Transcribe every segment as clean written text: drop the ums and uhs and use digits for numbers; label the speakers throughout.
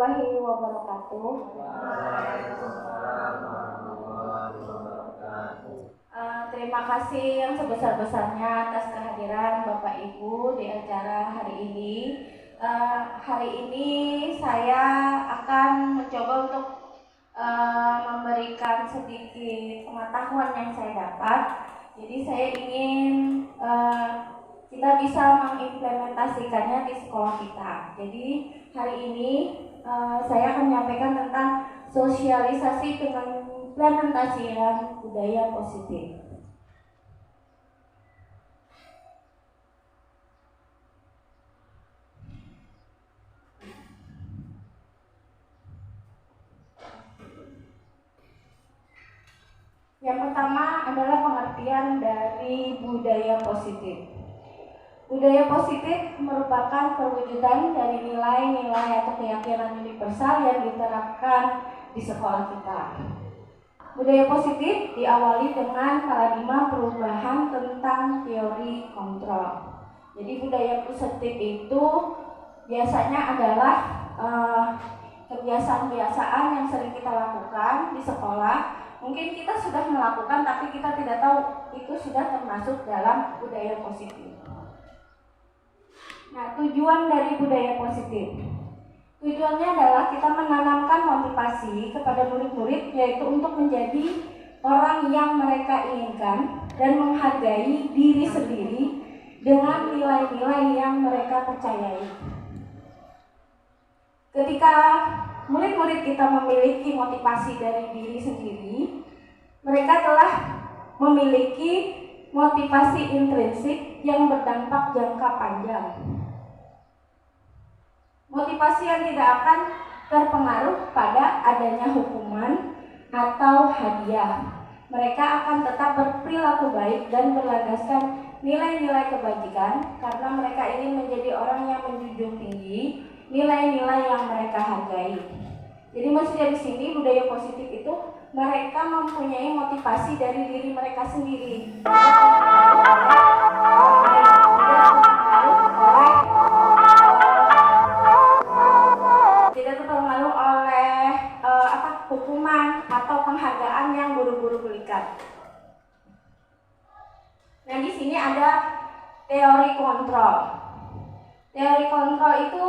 Speaker 1: warahmatullahi wabarakatuh.
Speaker 2: Waalaikumsalam warahmatullahi wabarakatuh.
Speaker 1: Terima kasih yang sebesar-besarnya atas kehadiran Bapak Ibu di acara hari ini. Hari ini saya akan mencoba untuk memberikan sedikit pengetahuan yang saya dapat. Jadi saya ingin kita bisa mengimplementasikannya di sekolah kita. Jadi hari ini saya akan menyampaikan tentang sosialisasi pengimplementasian budaya positif. Yang pertama adalah pengertian dari budaya positif. Budaya positif merupakan perwujudan dari nilai-nilai atau keyakinan universal yang diterapkan di sekolah kita. Budaya positif diawali dengan paradigma perubahan tentang teori kontrol. Jadi budaya positif itu biasanya adalah kebiasaan-kebiasaan yang sering kita lakukan di sekolah. Mungkin kita sudah melakukan tapi kita tidak tahu itu sudah termasuk dalam budaya positif. Nah, tujuan dari budaya positif. Tujuannya adalah kita menanamkan motivasi kepada murid-murid, yaitu untuk menjadi orang yang mereka inginkan dan menghargai diri sendiri dengan nilai-nilai yang mereka percayai. Ketika murid-murid kita memiliki motivasi dari diri sendiri, mereka telah memiliki motivasi intrinsik yang berdampak jangka panjang. Motivasi yang tidak akan terpengaruh pada adanya hukuman atau hadiah. Mereka akan tetap berperilaku baik dan berlandaskan nilai-nilai kebajikan karena mereka ingin menjadi orang yang menjunjung tinggi nilai-nilai yang mereka hargai. Jadi maksudnya di sini budaya positif itu mereka mempunyai motivasi dari diri mereka sendiri. Tidak terpengaruh oleh hukuman atau penghargaan yang buru-buru berikan. Nah, di sini ada teori kontrol. Teori kontrol itu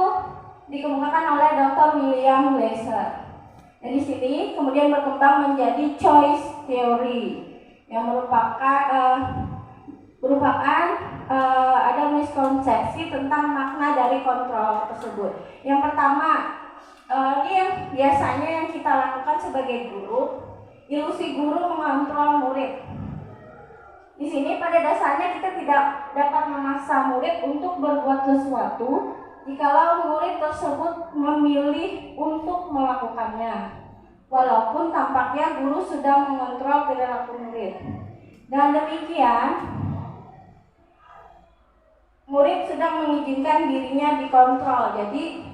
Speaker 1: dikemukakan oleh Dr. William Glasser. Dan di sini kemudian berkembang menjadi choice theory yang merupakan ada miskonsepsi tentang makna dari kontrol tersebut. Yang pertama, ini yang biasanya yang kita lakukan sebagai guru, ilusi guru mengontrol murid. Di sini pada dasarnya kita tidak dapat memaksa murid untuk berbuat sesuatu jikalau murid tersebut memilih untuk melakukannya, walaupun tampaknya guru sudah mengontrol perilaku murid. Dan demikian, murid sedang mengizinkan dirinya dikontrol. Jadi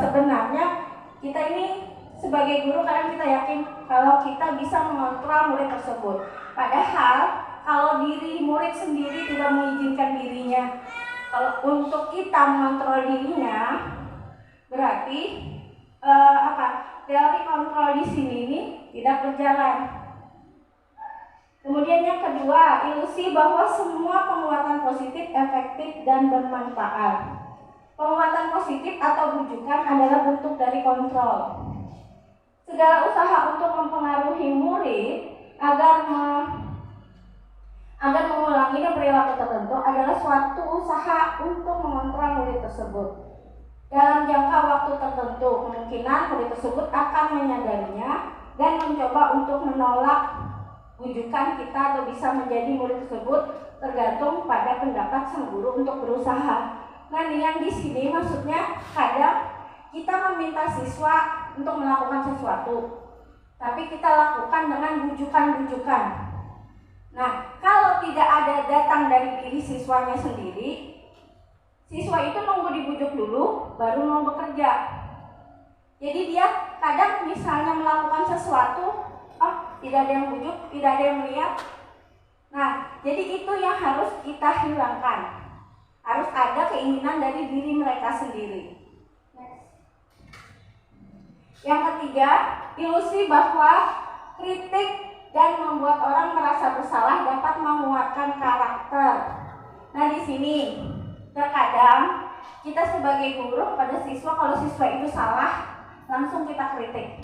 Speaker 1: sebenarnya kita ini sebagai guru kadang kita yakin kalau kita bisa mengontrol murid tersebut. Padahal kalau diri murid sendiri tidak mengizinkan dirinya untuk kita mengontrol dirinya, berarti teori kontrol di sini ini tidak berjalan. Kemudian yang kedua, ilusi bahwa semua penguatan positif efektif dan bermanfaat. Penguatan positif atau bujukan adalah bentuk dari kontrol. Segala usaha untuk mempengaruhi murid agar mengulangi perilaku tertentu adalah suatu usaha untuk mengontrol murid tersebut. Dalam jangka waktu tertentu, kemungkinan murid tersebut akan menyadarinya dan mencoba untuk menolak bujukan kita atau bisa menjadi murid tersebut tergantung pada pendapat sang guru untuk berusaha. Nah, yang di sini maksudnya kadang kita meminta siswa untuk melakukan sesuatu, tapi kita lakukan dengan bujukan-bujukan. Nah, kalau tidak ada datang dari diri siswanya sendiri, siswa itu nunggu dibujuk dulu, baru mau bekerja. Jadi dia kadang misalnya melakukan sesuatu, tidak ada yang bujuk, tidak ada yang melihat. Nah, jadi itu yang harus kita hilangkan. Harus ada keinginan dari diri mereka sendiri. Yang ketiga, ilusi bahwa kritik dan membuat orang merasa bersalah dapat menguatkan karakter. Nah, di sini terkadang kita sebagai guru pada siswa, kalau siswa itu salah, langsung kita kritik.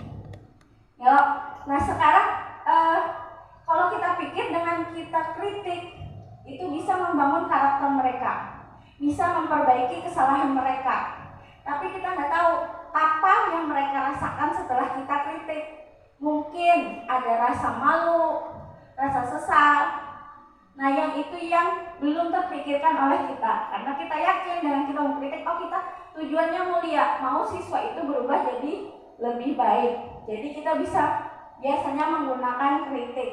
Speaker 1: Ya, nah sekarang kalau kita pikir dengan kita kritik itu bisa membangun karakter mereka, bisa memperbaiki kesalahan mereka. Tapi kita nggak tahu apa yang mereka rasakan setelah kita kritik. Mungkin ada rasa malu, rasa sesal. Nah, yang itu yang belum terpikirkan oleh kita. Karena kita yakin dengan kita mengkritik, oh kita tujuannya mulia, mau siswa itu berubah jadi lebih baik. Jadi kita bisa biasanya menggunakan kritik.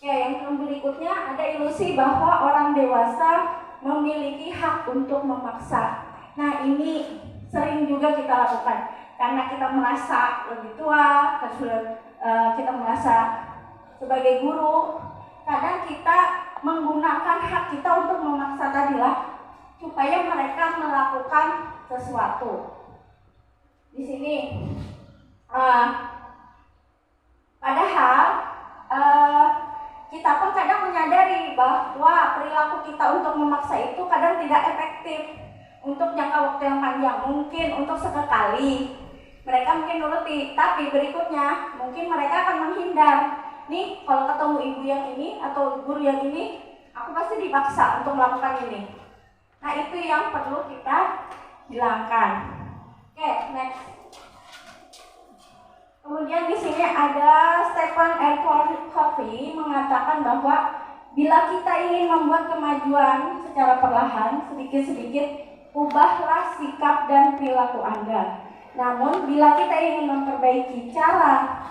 Speaker 1: Ya, yang berikutnya ada ilusi bahwa orang dewasa memiliki hak untuk memaksa. Nah, ini sering juga kita lakukan karena kita merasa lebih tua, kita merasa sebagai guru. Kadang kita menggunakan hak kita untuk memaksa tadilah supaya mereka melakukan sesuatu. Di sini, padahal kita pun kadang menyadari bahwa perilaku kita untuk memaksa itu kadang tidak efektif untuk jangka waktu yang panjang. Mungkin untuk sekali mereka mungkin nuruti, tapi berikutnya mungkin mereka akan menghindar. Nih, kalau ketemu ibu yang ini atau guru yang ini, aku pasti dipaksa untuk melakukan ini. Nah, itu yang perlu kita hilangkan. Oke, next. Kemudian di sini ada Stephen R. Covey mengatakan bahwa bila kita ingin membuat kemajuan secara perlahan, sedikit-sedikit, ubahlah sikap dan perilaku Anda. Namun, bila kita ingin memperbaiki cara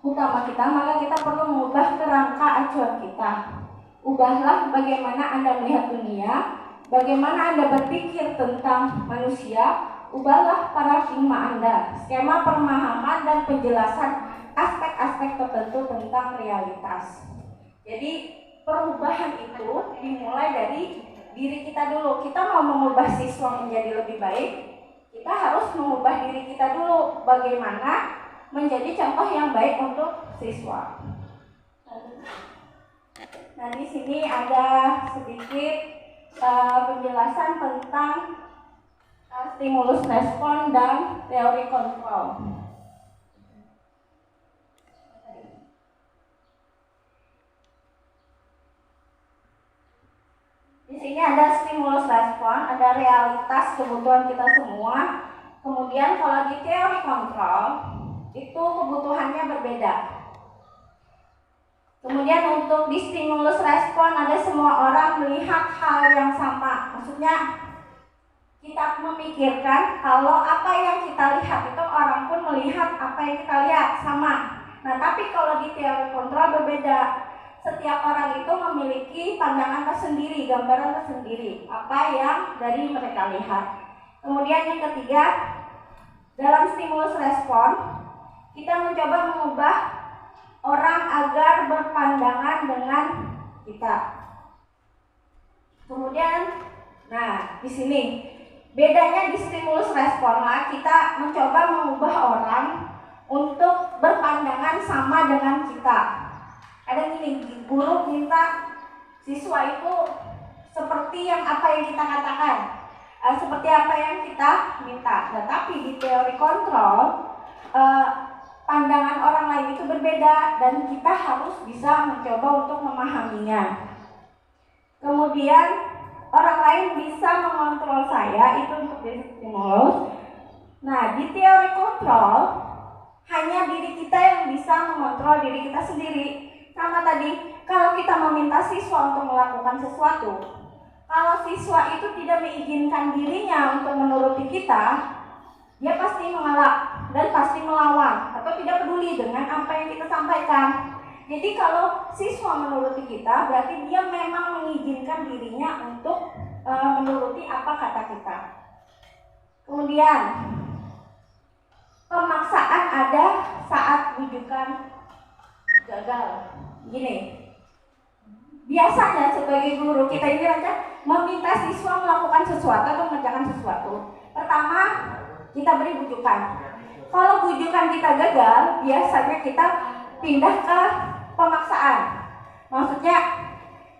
Speaker 1: utama kita, maka kita perlu mengubah kerangka acuan kita. Ubahlah bagaimana Anda melihat dunia, bagaimana Anda berpikir tentang manusia. Ubahlah paradigma Anda, skema pemahaman dan penjelasan aspek-aspek tertentu tentang realitas. Jadi perubahan itu dimulai dari diri kita dulu. Kita mau mengubah siswa menjadi lebih baik, kita harus mengubah diri kita dulu. Bagaimana menjadi contoh yang baik untuk siswa. Nah, di sini ada sedikit penjelasan tentang stimulus respon dan teori kontrol. Di sini ada stimulus respon, ada realitas kebutuhan kita semua. Kemudian kalau di teori kontrol itu kebutuhannya berbeda. Kemudian untuk di stimulus respon ada semua orang melihat hal yang sama. Maksudnya kita memikirkan kalau apa yang kita lihat itu orang pun melihat apa yang kita lihat sama. Nah, tapi kalau di teori kontrol berbeda. Setiap orang itu memiliki pandangan tersendiri, gambaran tersendiri apa yang dari mereka lihat. Kemudian yang ketiga, dalam stimulus respon kita mencoba mengubah orang agar berpandangan dengan kita. Kemudian, nah di sini bedanya di stimulus respon lah, kita mencoba mengubah orang untuk berpandangan sama dengan kita. Ada gini, guru minta siswa itu seperti yang apa yang kita katakan, seperti apa yang kita minta. Nah, tapi di teori kontrol pandangan orang lain itu berbeda dan kita harus bisa mencoba untuk memahaminya. Kemudian orang lain bisa mengontrol saya, itu untuk stimulus. Nah, di teori kontrol hanya diri kita yang bisa mengontrol diri kita sendiri. Sama tadi, kalau kita meminta siswa untuk melakukan sesuatu, kalau siswa itu tidak mengizinkan dirinya untuk menuruti kita, dia pasti mengelak dan pasti melawan atau tidak peduli dengan apa yang kita sampaikan. Jadi kalau siswa menuruti kita, berarti dia memang mengizinkan dirinya untuk menuruti apa kata kita. Kemudian pemaksaan ada saat rujukan gagal. Gini, biasanya sebagai guru kita ini meminta siswa melakukan sesuatu atau mengerjakan sesuatu. Pertama, kita beri rujukan. Kalau bujukan kita gagal, biasanya kita pindah ke pemaksaan. Maksudnya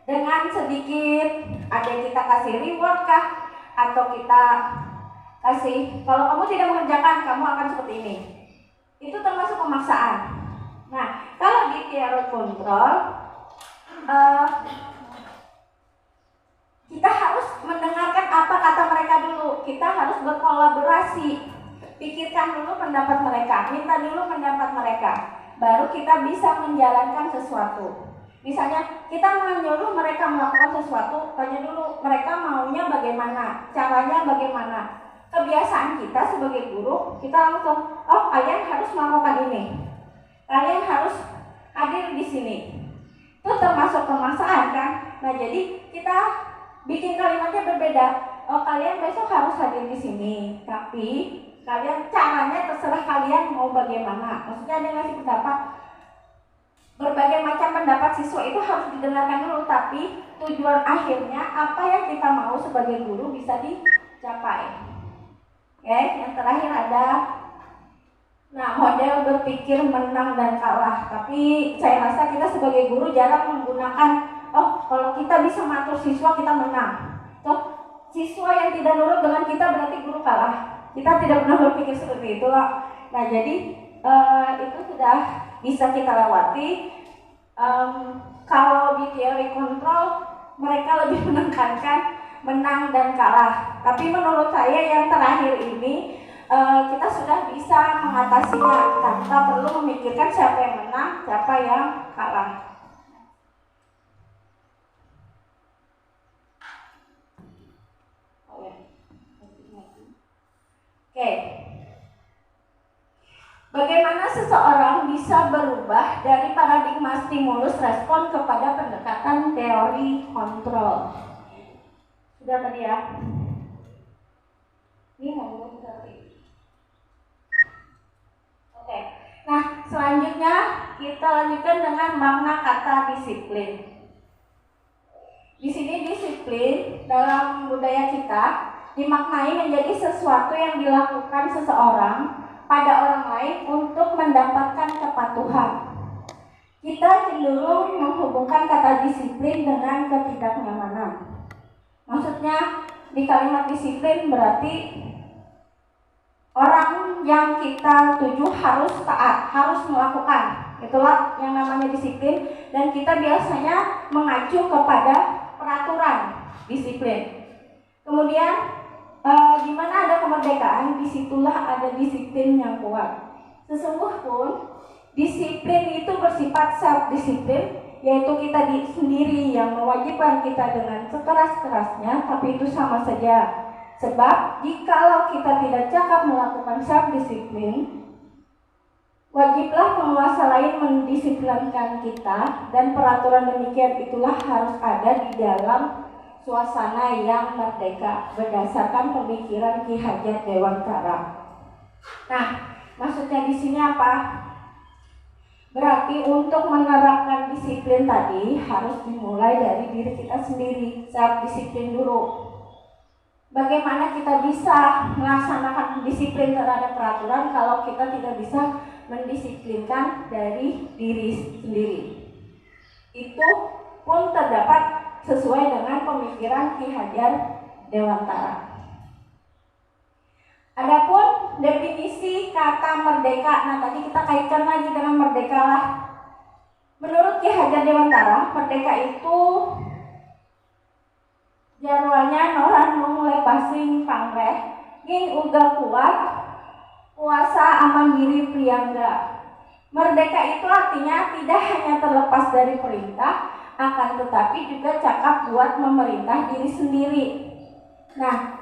Speaker 1: dengan sedikit ada yang kita kasih reward kah, atau kita kasih kalau kamu tidak mengerjakan kamu akan seperti ini. Itu termasuk pemaksaan. Nah, kalau di teori kontrol kita harus mendengarkan apa kata mereka dulu. Kita harus berkolaborasi. Pikirkan dulu pendapat mereka, minta dulu pendapat mereka, baru kita bisa menjalankan sesuatu. Misalnya kita menyuruh mereka melakukan sesuatu, tanya dulu mereka maunya bagaimana, caranya bagaimana. Kebiasaan kita sebagai guru, kita langsung, oh kalian harus melakukan ini, kalian harus hadir di sini. Itu termasuk pemaksaan kan? Nah jadi kita bikin kalimatnya berbeda. Oh kalian besok harus hadir di sini, tapi kalian caranya terserah kalian mau bagaimana. Maksudnya ada ngasih pendapat. Berbagai macam pendapat siswa itu harus didengarkan dulu, tapi tujuan akhirnya apa yang kita mau sebagai guru bisa dicapai. Oke, yang terakhir ada model berpikir menang dan kalah. Tapi saya rasa kita sebagai guru jarang menggunakan kalau kita bisa mengatur siswa kita menang. Siswa yang tidak nurut dengan kita berarti guru kalah. Kita tidak pernah berpikir seperti itu lah. Nah jadi itu sudah bisa kita lewati. Kalau di teori kontrol mereka lebih menekankan menang dan kalah. Tapi menurut saya yang terakhir ini kita sudah bisa mengatasinya tanpa perlu memikirkan siapa yang menang, siapa yang kalah. Oke. Bagaimana seseorang bisa berubah dari paradigma stimulus respon kepada pendekatan teori kontrol? Sudah tadi ya. Ini ngomong tadi. Oke. Nah, selanjutnya kita lanjutkan dengan makna kata disiplin. Di sini disiplin dalam budaya kita dimaknai menjadi sesuatu yang dilakukan seseorang pada orang lain untuk mendapatkan kepatuhan. Kita cenderung menghubungkan kata disiplin dengan ketidaknyamanan. Maksudnya di kalimat disiplin berarti orang yang kita tuju harus taat, harus melakukan. Itulah yang namanya disiplin, dan kita biasanya mengacu kepada peraturan disiplin. Kemudian di mana ada kemerdekaan, disitulah ada disiplin yang kuat. Sesungguhnya pun disiplin itu bersifat self-disiplin, yaitu kita sendiri yang mewajibkan kita dengan sekeras-kerasnya, tapi itu sama saja. Sebab jikalau kita tidak cakap melakukan self-disiplin, wajiblah penguasa lain mendisiplinkan kita, dan peraturan demikian itulah harus ada di dalam suasana yang merdeka berdasarkan pemikiran Ki Hajar Dewantara. Nah, maksudnya di sini apa? Berarti untuk menerapkan disiplin tadi harus dimulai dari diri kita sendiri, self disiplin dulu. Bagaimana kita bisa melaksanakan disiplin terhadap peraturan kalau kita tidak bisa mendisiplinkan dari diri sendiri? Itu pun terdapat sesuai dengan pemikiran Ki Hajar Dewantara. Adapun definisi kata merdeka, nah tadi kita kaitkan lagi dengan merdeka lah. Menurut Ki Hajar Dewantara, merdeka itu jarwanya noran mulai pasing pangreh, ngin uga kuat, kuasa aman diri priangga. Merdeka itu artinya tidak hanya terlepas dari perintah, akan tetapi juga cakap buat memerintah diri sendiri. Nah,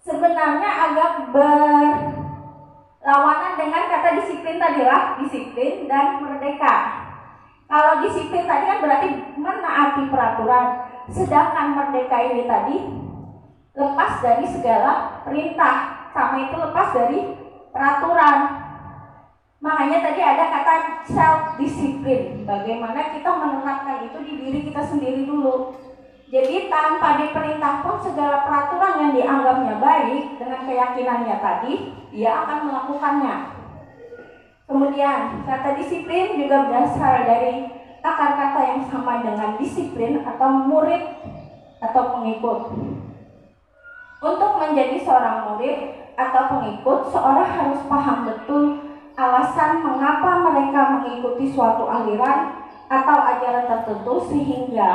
Speaker 1: sebenarnya agak berlawanan dengan kata disiplin tadilah, disiplin dan merdeka. Kalau disiplin tadi kan berarti menaati peraturan, sedangkan merdeka ini tadi lepas dari segala perintah, sama itu lepas dari peraturan. Makanya tadi ada kata self-disiplin, bagaimana kita menerapkan itu di diri kita sendiri dulu. Jadi tanpa diperintah pun segala peraturan yang dianggapnya baik dengan keyakinannya tadi, dia akan melakukannya. Kemudian, kata disiplin juga berasal dari akar kata yang sama dengan disiplin atau murid atau pengikut. Untuk menjadi seorang murid atau pengikut, seorang harus paham betul alasan mengapa mereka mengikuti suatu aliran atau ajaran tertentu, sehingga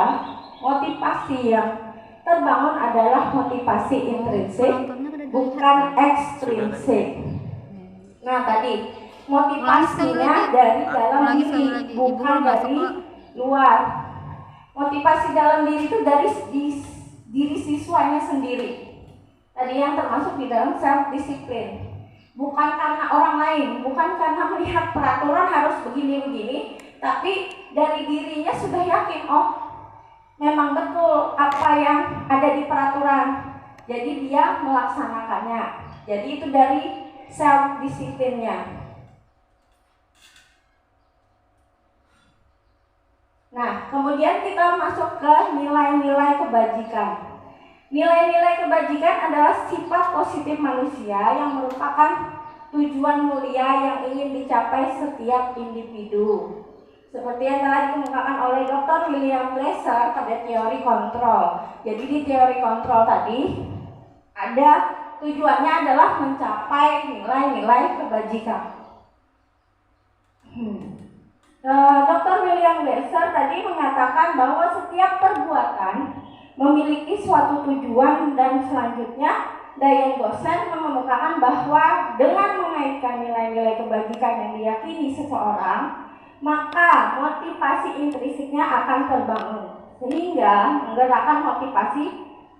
Speaker 1: motivasi yang terbangun adalah motivasi intrinsik, bukan ekstrinsik. Nah, tadi motivasinya dari dalam diri, bukan dari luar. Motivasi dalam diri itu dari diri siswanya sendiri. Tadi yang termasuk di dalam self disiplin. Bukan karena orang lain, bukan karena melihat peraturan harus begini-begini, tapi dari dirinya sudah yakin, oh memang betul apa yang ada di peraturan. Jadi dia melaksanakannya. Jadi itu dari self disiplinnya. Nah, kemudian kita masuk ke nilai-nilai kebajikan. Nilai-nilai kebajikan adalah sifat positif manusia yang merupakan tujuan mulia yang ingin dicapai setiap individu. Seperti yang telah dikemukakan oleh Dr. William Glasser pada teori kontrol. Jadi di teori kontrol tadi ada tujuannya adalah mencapai nilai-nilai kebajikan. Dr. William Glasser tadi mengatakan bahwa setiap perbuatan memiliki suatu tujuan, dan selanjutnya Diane Gossen mengemukakan bahwa dengan mengaitkan nilai-nilai kebajikan yang diyakini seseorang, maka motivasi intrinsiknya akan terbangun sehingga menggerakkan motivasi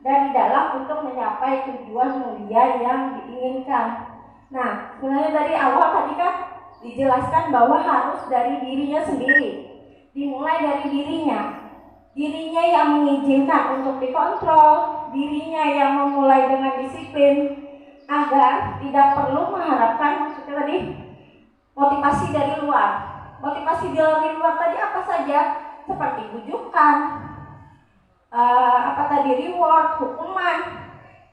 Speaker 1: dari dalam untuk mencapai tujuan mulia yang diinginkan. Nah, sebenarnya dari awal tadi kan dijelaskan bahwa harus dari dirinya sendiri, dimulai dari dirinya yang mengizinkan untuk dikontrol, dirinya yang memulai dengan disiplin, agar tidak perlu mengharapkan maksudnya tadi motivasi dari luar. Motivasi dari luar tadi apa saja? Seperti bujukan, reward, hukuman,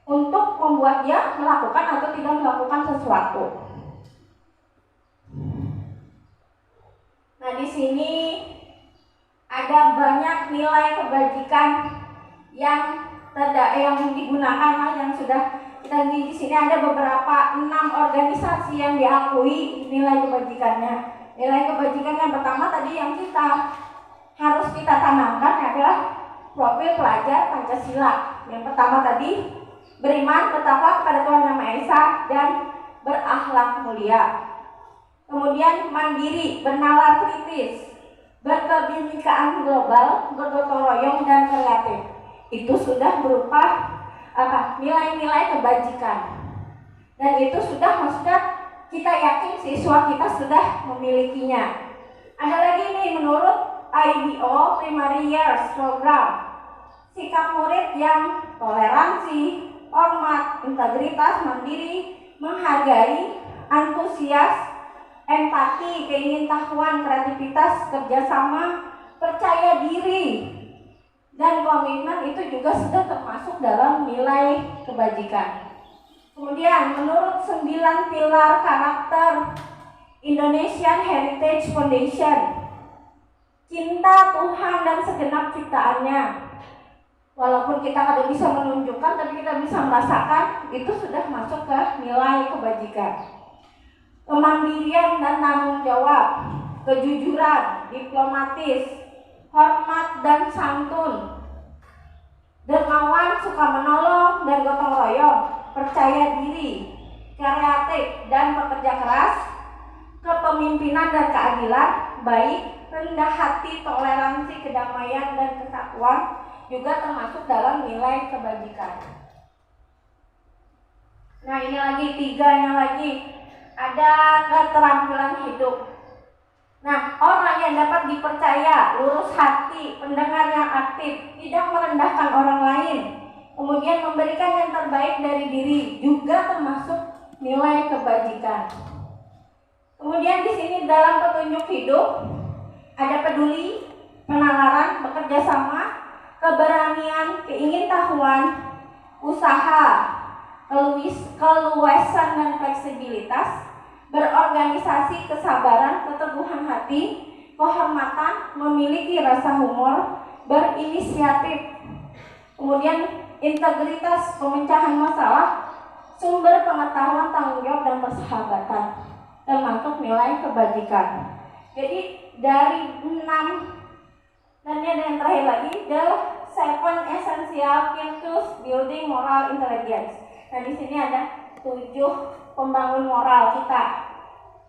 Speaker 1: untuk membuat dia melakukan atau tidak melakukan sesuatu. Nah, di sini ada banyak nilai kebajikan yang digunakan, yang sudah kita di sini ada beberapa 6 organisasi yang diakui nilai kebajikannya. Nilai kebajikan yang pertama tadi yang harus kita tanamkan adalah profil pelajar Pancasila. Yang pertama tadi beriman, bertakwa kepada Tuhan Yang Maha Esa, dan berakhlak mulia. Kemudian mandiri, bernalar kritis, berkebinekaan global, bergotong royong, dan kreatif. Itu sudah berupa nilai-nilai kebajikan. Dan itu sudah maksudnya kita yakin siswa kita sudah memilikinya. Ada lagi nih menurut IBO Primary Years Program, sikap murid yang toleransi, hormat, integritas, mandiri, menghargai, antusias, empati, keingintahuan, kreativitas, kerjasama, percaya diri, dan komitmen itu juga sudah termasuk dalam nilai kebajikan. Kemudian menurut 9 pilar karakter Indonesian Heritage Foundation, cinta Tuhan dan segenap ciptaannya. Walaupun kita tidak bisa menunjukkan, tapi kita bisa merasakan, itu sudah masuk ke nilai kebajikan. Kemandirian dan tanggung jawab, kejujuran, diplomatis, hormat dan santun, dermawan, suka menolong dan gotong royong, percaya diri, kreatif dan pekerja keras, kepemimpinan dan keadilan, baik, rendah hati, toleransi, kedamaian dan kesatuan juga termasuk dalam nilai kebajikan. Nah, ini lagi 3-nya lagi. Ada keterampilan hidup. Nah, orang yang dapat dipercaya, lurus hati, pendengar yang aktif, tidak merendahkan orang lain, kemudian memberikan yang terbaik dari diri, juga termasuk nilai kebajikan. Kemudian di sini dalam petunjuk hidup ada peduli, penalaran, bekerja sama, keberanian, keingintahuan, usaha, keluasan dan fleksibilitas, berorganisasi, kesabaran, keteguhan hati, kehormatan, memiliki rasa humor, berinisiatif, kemudian integritas, pemecahan masalah, sumber pengetahuan, tanggung jawab, dan persahabatan, termasuk nilai kebajikan. Jadi dari 6, dan ini ada yang terakhir lagi, the 7 essential virtues building moral intelligence. Nah, di sini ada 7 pembangun moral kita.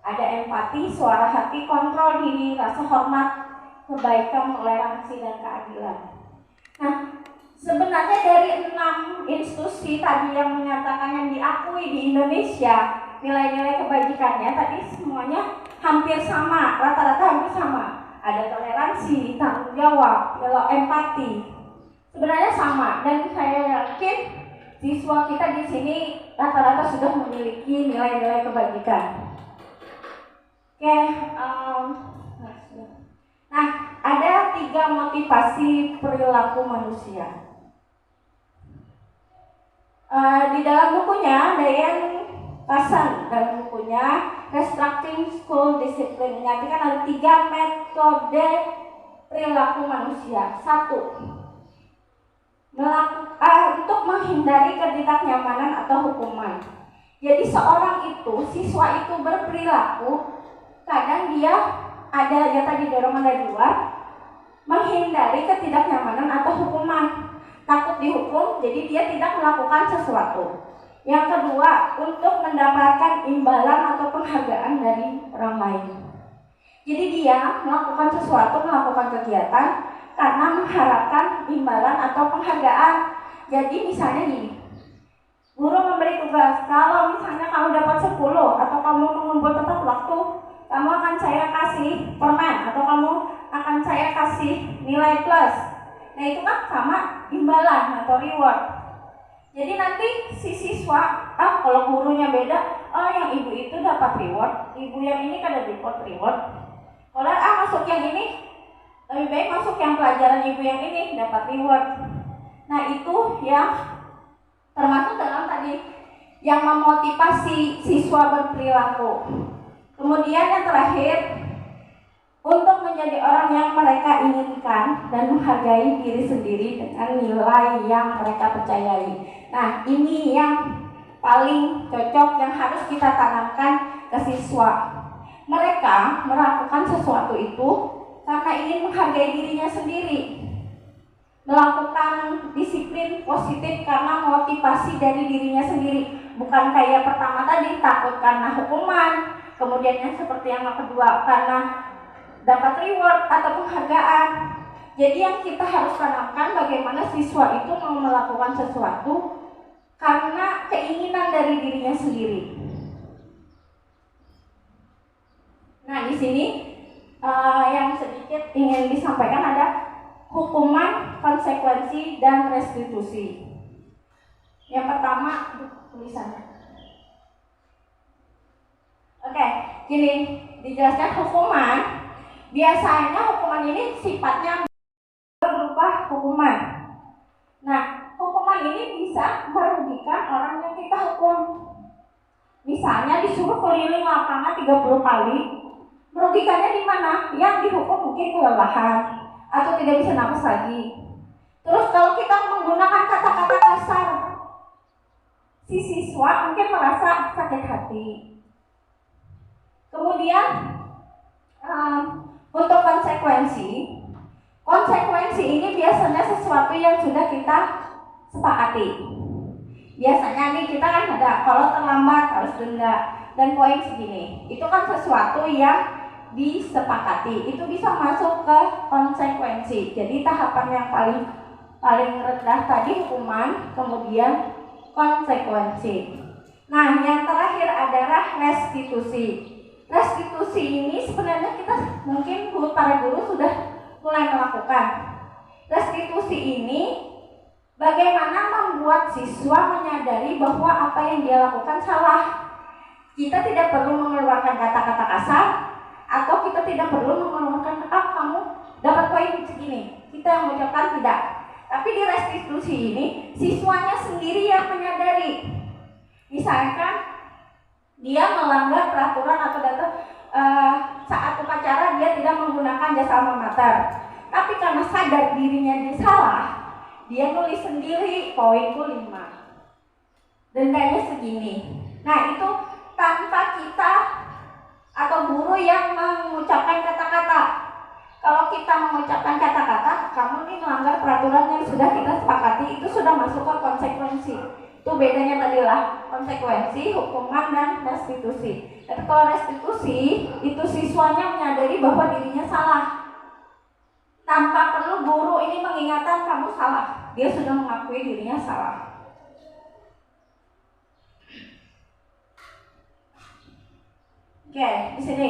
Speaker 1: Ada empati, suara hati, kontrol diri, rasa hormat, kebaikan, toleransi, dan keadilan. Nah, sebenarnya dari 6 institusi tadi yang menyatakan yang diakui di Indonesia nilai-nilai kebajikannya tadi semuanya hampir sama, rata-rata hampir sama. Ada toleransi, tanggung jawab, empati, sebenarnya sama. Dan saya yakin siswa kita di sini rata-rata sudah memiliki nilai-nilai kebajikan. Oke, nah ada 3 motivasi perilaku manusia. Di dalam bukunya Dian Passan dalam bukunya Restructuring School Discipline menyatakan ada 3 metode perilaku manusia. 1, untuk menghindari ketidaknyamanan atau hukuman. Jadi seorang itu, siswa itu berperilaku, kadang dia ada ya tadi dorongan dari luar, menghindari ketidaknyamanan atau hukuman, takut dihukum, jadi dia tidak melakukan sesuatu. Yang kedua, untuk mendapatkan imbalan atau penghargaan dari orang lain. Jadi dia melakukan sesuatu, melakukan kegiatan karena mengharapkan imbalan atau penghargaan. Jadi misalnya gini, guru memberi tugas, kalau misalnya kamu dapat 10 atau kamu mengumpul tepat waktu, kamu akan saya kasih permen atau kamu akan saya kasih nilai plus. Nah itu kan sama imbalan atau reward. Jadi nanti si siswa, kalau gurunya beda, yang ibu itu dapat reward, ibu yang ini kan dapat reward. Kalau masuk yang ini, lebih baik masuk yang pelajaran ibu yang ini dapat reward. Nah itu yang termasuk dalam tadi yang memotivasi siswa berperilaku. Kemudian yang terakhir, untuk menjadi orang yang mereka inginkan dan menghargai diri sendiri dengan nilai yang mereka percayai. Nah ini yang paling cocok yang harus kita tanamkan ke siswa. Mereka melakukan sesuatu itu karena ingin menghargai dirinya sendiri, melakukan disiplin positif karena motivasi dari dirinya sendiri, bukan kayak pertama tadi takut karena hukuman, kemudian yang seperti yang kedua karena dapat reward atau penghargaan. Jadi yang kita harus tanamkan bagaimana siswa itu mau melakukan sesuatu karena keinginan dari dirinya sendiri. Nah di sini yang sedikit ingin disampaikan ada hukuman, konsekuensi, dan restitusi. Yang pertama tulisannya. Oke, gini dijelaskan hukuman. Biasanya hukuman ini sifatnya berupa hukuman. Nah, hukuman ini bisa merugikan orang yang kita hukum. Misalnya disuruh keliling lapangan 30 kali, merugikannya di mana? Yang dihukum mungkin kelelahan atau tidak bisa napas lagi. Terus kalau kita menggunakan kata-kata kasar, si siswa mungkin merasa sakit hati. Kemudian untuk konsekuensi ini biasanya sesuatu yang sudah kita sepakati. Biasanya nih kita kan ada kalau terlambat harus denda dan poin segini. Itu kan sesuatu yang disepakati. Itu bisa masuk ke konsekuensi. Jadi tahapan yang paling rendah tadi hukuman, kemudian konsekuensi. Nah, yang terakhir adalah restitusi. Restitusi ini sebenarnya kita mungkin para guru sudah mulai melakukan. Restitusi ini bagaimana membuat siswa menyadari bahwa apa yang dia lakukan salah. Kita tidak perlu mengeluarkan kata-kata kasar atau kita tidak perlu mengeluarkan kamu dapat poin segini. Kita yang mengucapkan tidak. Tapi di restitusi ini siswanya sendiri yang menyadari. Misalkan dia melanggar peraturan atau data saat upacara dia tidak menggunakan jasa alma mater. Tapi karena sadar dirinya dia salah, dia nulis sendiri poinku 5. Dendanya segini. Nah itu tanpa kita atau guru yang mengucapkan kata-kata. Kalau kita mengucapkan kata-kata, kamu ini melanggar peraturan yang sudah kita sepakati, itu sudah masuk ke konsekuensi. Itu bedanya tadi lah, konsekuensi, hukuman, dan restitusi. Tapi kalau restitusi, itu siswanya menyadari bahwa dirinya salah. Tanpa perlu guru ini mengingatkan kamu salah, dia sudah mengakui dirinya salah. Oke, di sini.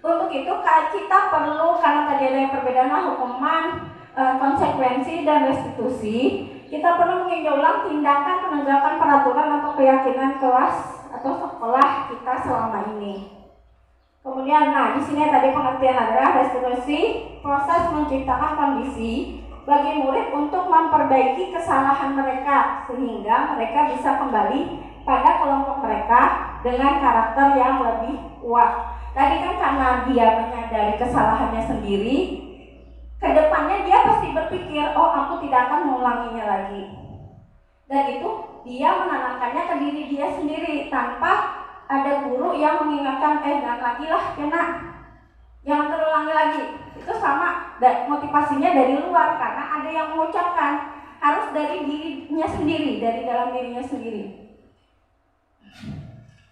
Speaker 1: Untuk itu kita perlu, karena tadi ada perbedaan hukuman, konsekuensi, dan restitusi, kita perlu meninjau ulang tindakan penegakan peraturan atau keyakinan kelas atau sekolah kita selama ini. Kemudian, di sini tadi pengertian adalah restitusi, proses menciptakan kondisi bagi murid untuk memperbaiki kesalahan mereka sehingga mereka bisa kembali pada kelompok mereka dengan karakter yang lebih kuat. Tadi kan karena dia menyadari kesalahannya sendiri, kedepannya dia pasti berpikir, oh aku tidak akan mengulanginya lagi. Dan itu dia menanamkannya ke diri dia sendiri tanpa ada guru yang mengingatkan, jangan lagi lah kena, jangan terulangi lagi. Itu sama, motivasinya dari luar karena ada yang mengucapkan, harus dari dirinya sendiri, dari dalam dirinya sendiri.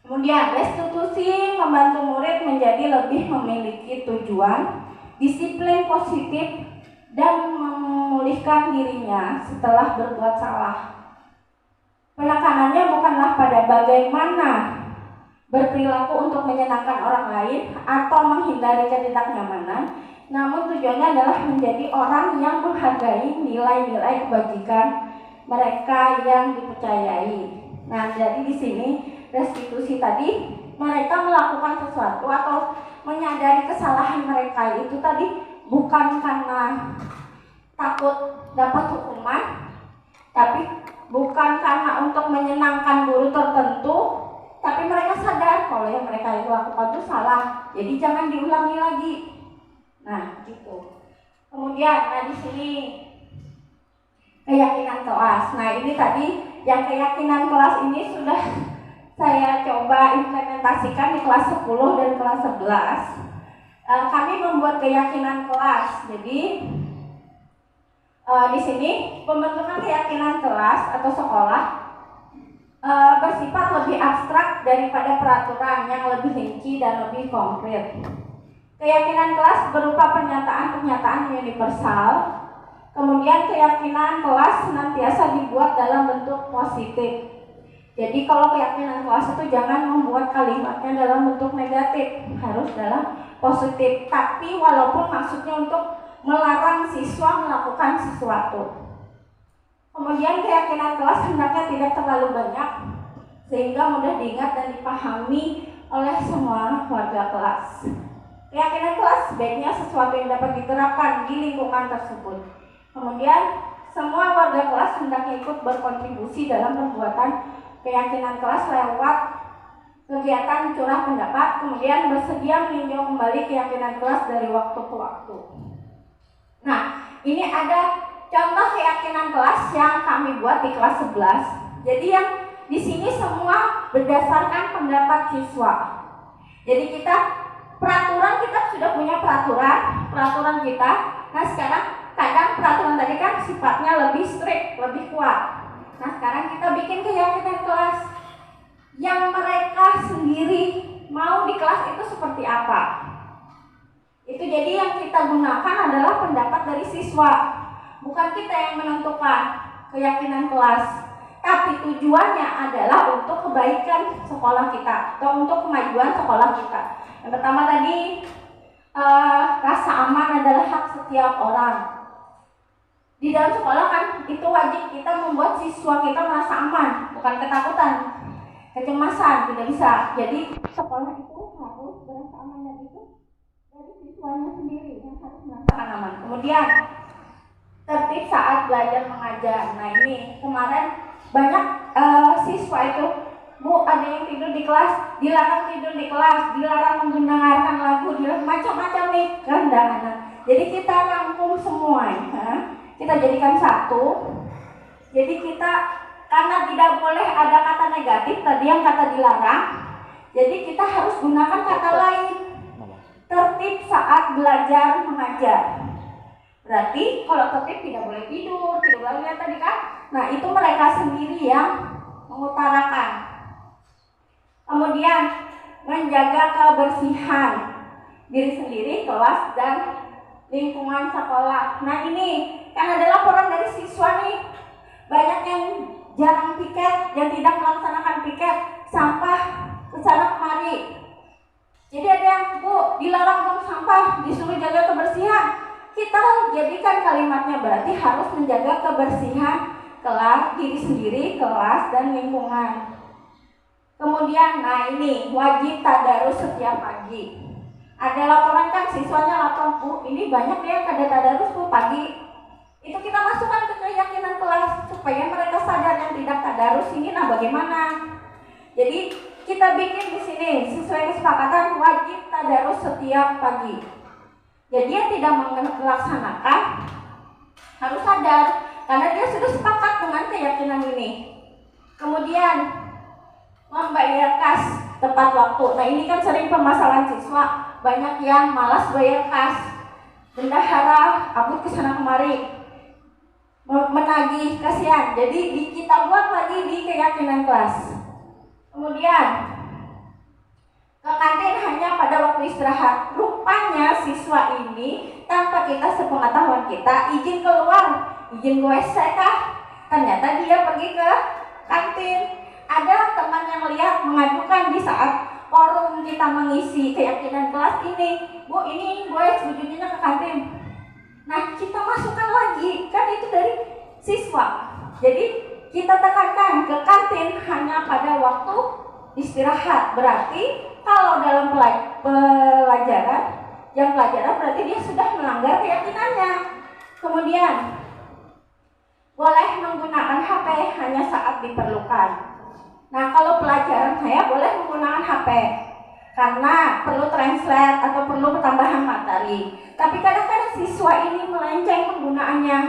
Speaker 1: Kemudian restitusi membantu murid menjadi lebih memiliki tujuan, disiplin positif, dan memulihkan dirinya setelah berbuat salah. Penekanannya bukanlah pada bagaimana berperilaku untuk menyenangkan orang lain atau menghindari ketidaknyamanan, namun tujuannya adalah menjadi orang yang menghargai nilai-nilai kebajikan mereka yang dipercayai. Nah, jadi di sini restitusi tadi, mereka melakukan sesuatu atau menyadari kesalahan mereka itu tadi bukan karena takut dapat hukuman, tapi bukan karena untuk menyenangkan guru tertentu, tapi mereka sadar kalau yang mereka itu lakukan itu salah, jadi jangan diulangi lagi. Nah, gitu. Kemudian, di sini keyakinan kelas. Nah, ini tadi yang keyakinan kelas ini sudah saya coba implementasikan di kelas 10 dan kelas 11. Kami membuat keyakinan kelas. Jadi di sini pembentukan keyakinan kelas atau sekolah bersifat lebih abstrak daripada peraturan yang lebih rinci dan lebih konkret. Keyakinan kelas berupa pernyataan-pernyataan universal. Kemudian keyakinan kelas senantiasa dibuat dalam bentuk positif. Jadi kalau keyakinan kelas itu jangan membuat kalimatnya dalam bentuk negatif, harus dalam positif. Tapi walaupun maksudnya untuk melarang siswa melakukan sesuatu. Kemudian keyakinan kelas hendaknya tidak terlalu banyak sehingga mudah diingat dan dipahami oleh semua warga kelas. Keyakinan kelas sebaiknya sesuatu yang dapat diterapkan di lingkungan tersebut. Kemudian semua warga kelas hendaknya ikut berkontribusi dalam perbuatan keyakinan kelas lewat kegiatan curah pendapat, kemudian bersedia meninjau kembali keyakinan kelas dari waktu ke waktu. Nah, ini ada contoh keyakinan kelas yang kami buat di kelas 11. Jadi yang di sini semua berdasarkan pendapat siswa. Jadi peraturan kita sudah punya peraturan kita. Nah, sekarang kadang peraturan tadi kan sifatnya lebih strict, lebih kuat. Nah, sekarang kita bikin keyakinan kelas yang mereka sendiri mau di kelas itu seperti apa. Itu jadi yang kita gunakan adalah pendapat dari siswa. Bukan kita yang menentukan keyakinan kelas, tapi tujuannya adalah untuk kebaikan sekolah kita atau untuk kemajuan sekolah kita. Yang pertama tadi, rasa aman adalah hak setiap orang. Di dalam sekolah kan itu wajib kita membuat siswa kita merasa aman, bukan ketakutan, kecemasan, tidak bisa. Jadi sekolah itu harus merasa aman, dan itu dari siswanya sendiri yang harus merasakan aman. Kemudian tertib saat belajar mengajar. Nah, ini kemarin banyak siswa itu Bu, ada yang tidur di kelas, dilarang tidur di kelas, dilarang mendengarkan lagu, dilarang macam-macam nih kan anak. Jadi kita rangkum semua ya. Kita jadikan satu. Jadi kita karena tidak boleh ada kata negatif tadi yang kata dilarang, jadi kita harus gunakan kata lain. Tertib saat belajar mengajar. Berarti kalau tertib tidak boleh tidur, tidak boleh lihat tadi kan. Nah itu mereka sendiri yang mengutarakan. Kemudian menjaga kebersihan diri sendiri, kelas dan lingkungan sekolah. Nah ini kan ada laporan dari siswa nih, banyak yang jarang piket, yang tidak melaksanakan piket, sampah kesana kemari. Jadi ada yang Bu dilarang buang sampah, disuruh jaga kebersihan. Kita jadikan kalimatnya berarti harus menjaga kebersihan kelas, diri sendiri, kelas dan lingkungan. Kemudian, nah ini wajib tadarus setiap pagi. Ada laporan kan siswanya lapor, Bu, ini banyak ya ada tadarus Bu pagi. Itu kita masukkan ke keyakinan kelas supaya mereka sadar yang tidak tadarus ini. Nah bagaimana? Jadi kita bikin di sini sesuai kesepakatan wajib tadarus setiap pagi. Jadi yang tidak melaksanakan harus sadar karena dia sudah sepakat dengan keyakinan ini. Kemudian membayar kas tepat waktu. Nah ini kan sering permasalahan siswa, banyak yang malas bayar kas, bendahara abut kesana kemari, menagih, kasihan. Jadi kita buat lagi di keyakinan kelas. Kemudian ke kantin hanya pada waktu istirahat. Rupanya siswa ini tanpa kita sepengetahuan kita izin keluar, izin ke WC kah? Ternyata dia pergi ke kantin. Ada teman yang lihat mengadukan di saat forum kita mengisi keyakinan kelas ini, Bu ini gue setujunya ke kantin. Nah kita masukkan lagi, kan itu dari siswa. Jadi kita tekankan ke kantin hanya pada waktu istirahat. Berarti kalau dalam pelajaran, jam pelajaran berarti dia sudah melanggar keyakinannya. Kemudian boleh menggunakan HP hanya saat diperlukan. Nah kalau pelajaran saya boleh menggunakan HP karena perlu translate atau perlu tambahan materi. Tapi kadang-kadang siswa ini melenceng penggunaannya.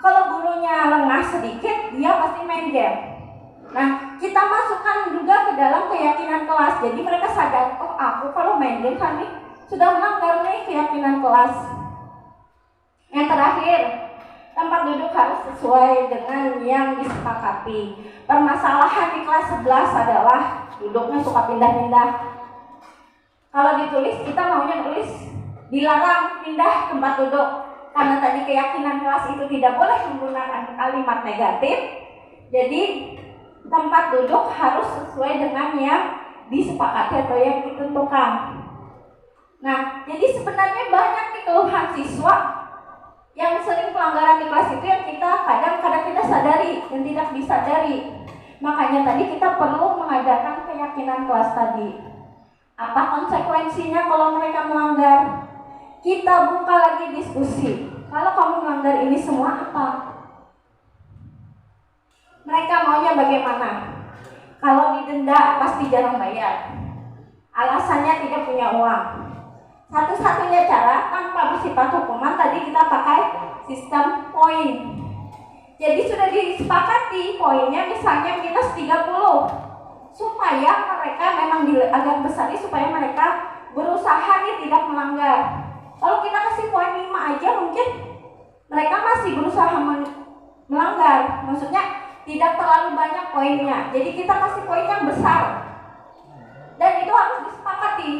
Speaker 1: Kalau gurunya lengah sedikit, dia pasti main game. Nah kita masukkan juga ke dalam keyakinan kelas. Jadi mereka sadar, oh aku kalau main game kami sudah melanggar nih keyakinan kelas. Yang terakhir, tempat duduk harus sesuai dengan yang disepakati. Permasalahan di kelas 11 adalah duduknya suka pindah-pindah. Kalau ditulis, kita maunya tulis dilarang pindah tempat duduk. Karena tadi keyakinan kelas itu tidak boleh menggunakan kalimat negatif. Jadi tempat duduk harus sesuai dengan yang disepakati atau yang ditentukan. Nah, jadi sebenarnya banyak nih keluhan siswa yang sering pelanggaran di kelas itu yang kita kadang-kadang kita sadari dan tidak disadari. Makanya tadi kita perlu mengadakan keyakinan kelas tadi. Apa konsekuensinya kalau mereka melanggar? Kita buka lagi diskusi. Kalau kamu melanggar ini semua apa? Mereka maunya bagaimana? Kalau didenda pasti jarang bayar. Alasannya tidak punya uang. Satu-satunya cara tanpa bersifat hukuman tadi kita pakai sistem poin. Jadi sudah disepakati poinnya misalnya minus 30 supaya mereka memang agak besar supaya mereka berusaha nih tidak melanggar. Kalau kita kasih poin 5 aja mungkin mereka masih berusaha melanggar. Maksudnya tidak terlalu banyak poinnya. Jadi kita kasih poin yang besar. Dan itu harus disepakati.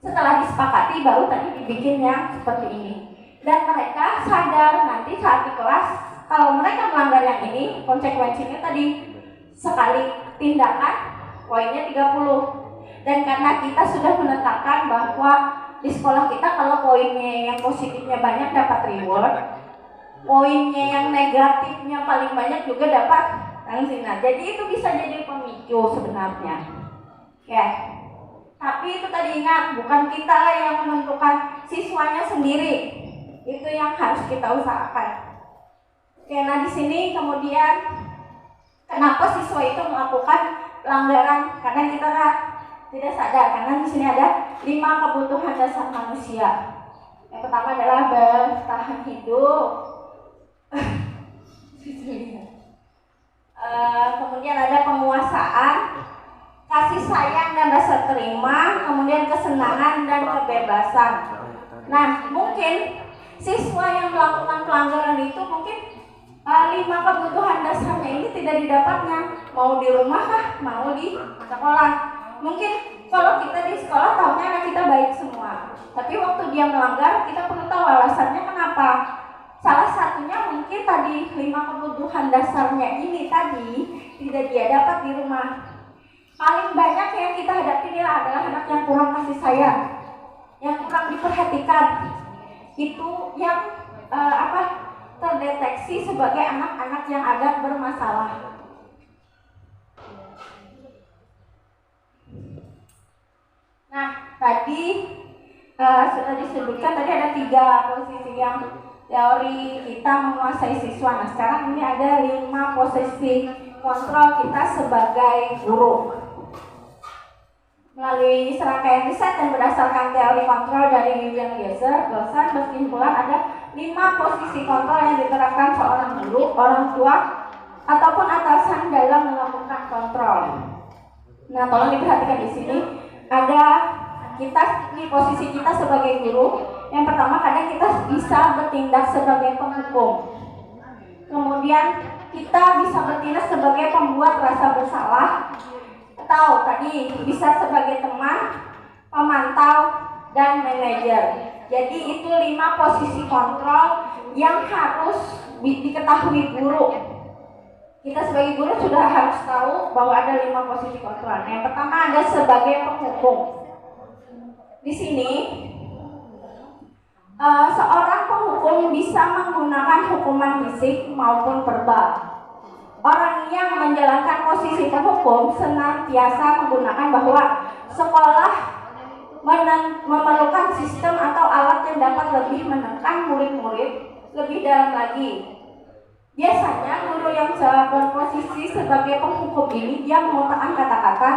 Speaker 1: Setelah disepakati baru tadi dibikin yang seperti ini. Dan mereka sadar nanti saat di kelas kalau mereka melanggar yang ini konsekuensinya tadi sekali tindakan poinnya 30. Dan karena kita sudah menetapkan bahwa di sekolah kita kalau poinnya yang positifnya banyak dapat reward, poinnya yang negatifnya paling banyak juga dapat sanksi. Nah, jadi itu bisa jadi pemicu sebenarnya. Ya. Tapi itu tadi ingat, bukan kita yang menentukan, siswanya sendiri. Itu yang harus kita usahakan. Oke, nah di sini kemudian Kenapa siswa itu melakukan pelanggaran? Karena kita tidak sadar, karena di sini ada 5 kebutuhan dasar manusia. Yang pertama adalah bertahan hidup. Kemudian ada penguasaan, kasih sayang dan rasa terima, kemudian kesenangan dan kebebasan. Nah, mungkin siswa yang melakukan pelanggaran itu mungkin 5 kebutuhan dasarnya ini tidak didapatnya, mau di rumah kah, mau di sekolah. Mungkin kalau kita di sekolah tahunya anak kita baik semua, tapi waktu dia melanggar kita perlu tahu alasannya kenapa. Salah satunya mungkin tadi 5 kebutuhan dasarnya ini tadi tidak dia dapat di rumah. Paling banyak yang kita hadapi adalah anak yang kurang kasih sayang, yang kurang diperhatikan. Itu yang terdeteksi sebagai anak-anak yang agak bermasalah. Nah, tadi sudah disebutkan tadi ada 3 posisi yang teori kita menguasai siswa. Nah, sekarang ini ada 5 posisi kontrol kita sebagai guru. Melalui serangkaian riset dan berdasarkan teori kontrol dari William Geiser, dosen berkesimpulan ada 5 posisi kontrol yang diterapkan seorang guru, orang tua, ataupun atasan dalam melakukan kontrol. Nah, tolong diperhatikan di sini ada di posisi kita sebagai guru. Yang pertama, kadang kita bisa bertindak sebagai penghukum. Kemudian kita bisa bertindak sebagai pembuat rasa bersalah, atau tadi bisa sebagai teman, pemantau, dan manajer. Jadi itu 5 posisi kontrol yang harus diketahui guru. Kita sebagai guru sudah harus tahu bahwa ada 5 posisi kontrol. Yang pertama ada sebagai penghukum. Di sini seorang penghukum bisa menggunakan hukuman fisik maupun verbal. Orang yang menjalankan posisi penghukum senantiasa menggunakan bahwa sekolah memerlukan sistem atau alat yang dapat lebih menekan murid-murid lebih dalam lagi. Biasanya guru yang berposisi sebagai penghukum ini dia mengutarakan kata-kata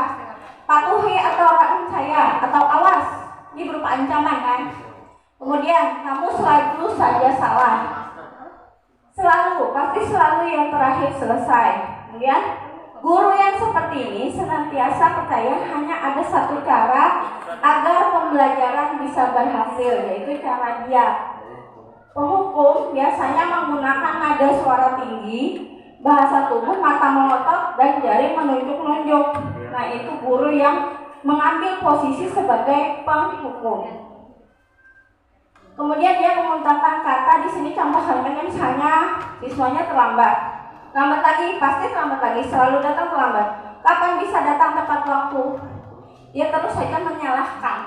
Speaker 1: patuhi aturan saya atau awas. Ini berupa ancaman kan. Kemudian kamu selalu saja salah. Pasti selalu yang terakhir selesai. Kemudian guru yang seperti ini senantiasa percaya hanya ada satu cara agar pembelajaran bisa berhasil, yaitu cara dia. Penghukum biasanya menggunakan nada suara tinggi, bahasa tubuh, mata melotot, dan jari menunjuk-nunjuk. Nah, itu guru yang mengambil posisi sebagai penghukum. Kemudian dia mengungkapkan kata di sini contoh halnya misalnya siswanya terlambat. Lambat lagi, pasti terlambat lagi, selalu datang terlambat. Kapan bisa datang tepat waktu? Dia terus saja menyalahkan.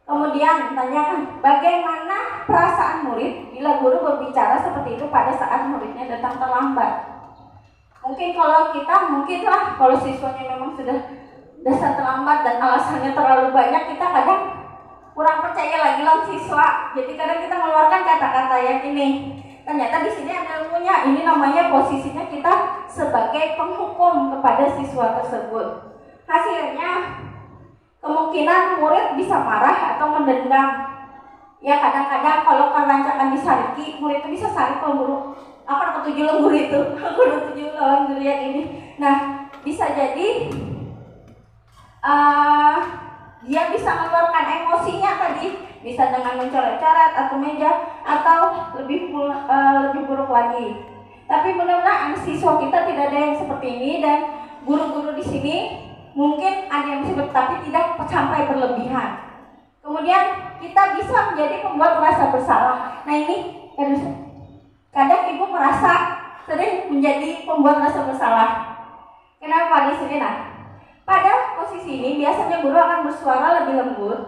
Speaker 1: Kemudian tanyakan bagaimana perasaan murid bila guru berbicara seperti itu pada saat muridnya datang terlambat. Mungkin kalau kita, mungkinlah kalau siswanya memang sudah dasar terlambat dan alasannya terlalu banyak, kita kadang kurang percaya lagi lawan siswa. Jadi kadang kita mengeluarkan kata-kata yang ini. Ternyata di sini ada ilmunya. Ini namanya posisinya kita sebagai penghukum kepada siswa tersebut. Hasilnya kemungkinan murid bisa marah atau mendendam. Ya kadang-kadang kalau kerancakan disariki, murid itu bisa sarik ke guru. Apa ketujuh lembur itu? Aku udah 7 lawan guru yang ini. Nah, bisa jadi dia bisa mengeluarkan emosinya tadi, bisa dengan mencoret-coret atau meja, atau lebih buruk lagi. Tapi mudah-mudahan siswa kita tidak ada yang seperti ini, dan guru-guru di sini mungkin ada yang disebut tapi tidak sampai berlebihan. Kemudian kita bisa menjadi pembuat rasa bersalah. Nah ini kadang ibu merasa sering menjadi pembuat rasa bersalah. Kenapa di sini? Nah, pada posisi ini biasanya guru akan bersuara lebih lembut.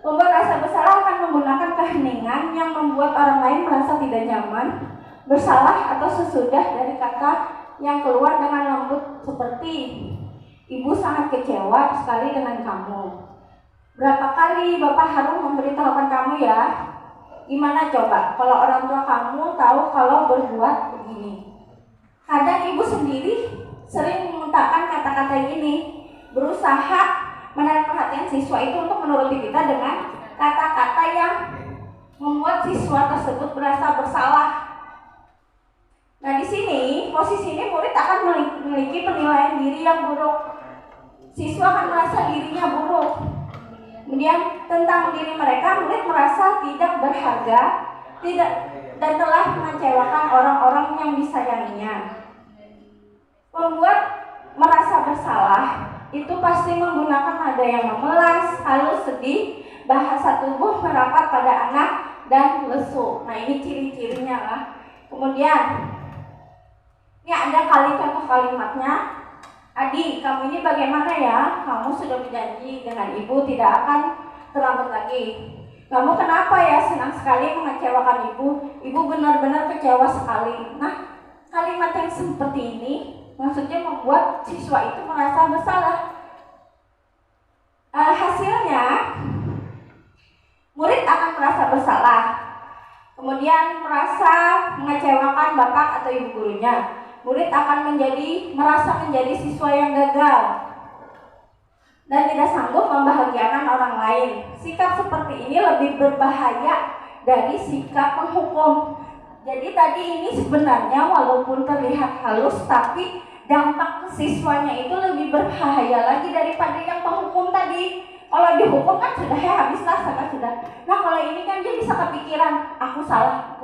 Speaker 1: Pembuat rasa bersalah akan menggunakan keheningan yang membuat orang lain merasa tidak nyaman, bersalah, atau sesudah dari kata yang keluar dengan lembut seperti ibu sangat kecewa sekali dengan kamu. Berapa kali Bapak harus memberitahukan kamu ya? Gimana coba kalau orang tua kamu tahu kalau berbuat begini? Kadang ibu sendiri sering mengungkapkan kata-kata ini, berusaha menarik perhatian siswa itu untuk menuruti kita dengan kata-kata yang membuat siswa tersebut merasa bersalah. Nah, di sini, posisi ini murid akan memiliki penilaian diri yang buruk. Siswa akan merasa dirinya buruk. Kemudian tentang diri mereka, murid merasa tidak berharga, dan telah mengecewakan orang-orang yang disayanginya. Membuat merasa bersalah itu pasti menggunakan nada yang memelas, halus, sedih, bahasa tubuh merapat pada anak, dan lesu. Nah, ini ciri-cirinya lah. Kemudian ini ada contoh kalimatnya. Adik, kamu ini bagaimana ya? Kamu sudah berjanji dengan ibu tidak akan terlambat lagi. Kamu kenapa ya senang sekali mengecewakan ibu? Ibu benar-benar kecewa sekali. Nah, kalimat yang seperti ini maksudnya membuat siswa itu merasa bersalah. Hasilnya, murid akan merasa bersalah. Kemudian merasa mengecewakan bapak atau ibu gurunya. Murid akan merasa menjadi siswa yang gagal dan tidak sanggup membahagiakan orang lain. Sikap seperti ini lebih berbahaya dari sikap menghukum. Jadi tadi ini sebenarnya walaupun terlihat halus, tapi dampak ke siswanya itu lebih berbahaya lagi daripada yang penghukum tadi. Kalau dihukum kan sudah habislah, sudah. Nah, kalau ini kan dia bisa kepikiran, aku salah.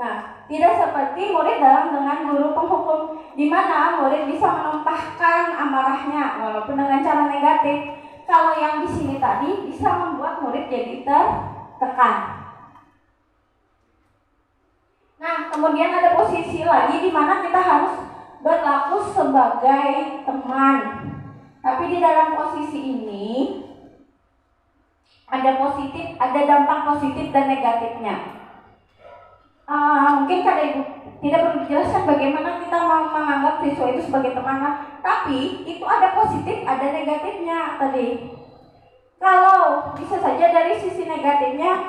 Speaker 1: Nah, tidak seperti murid dengan guru penghukum, di mana murid bisa menumpahkan amarahnya walaupun dengan cara negatif. Kalau yang di sini tadi bisa membuat murid jadi tertekan. Nah, kemudian ada posisi lagi di mana kita harus berlaku sebagai teman. Tapi di dalam posisi ini ada dampak positif dan negatifnya. Mungkin kada ibu tidak perlu dijelaskan bagaimana kita menganggap siswa itu sebagai teman, tapi itu ada positif, ada negatifnya tadi. Kalau bisa saja dari sisi negatifnya,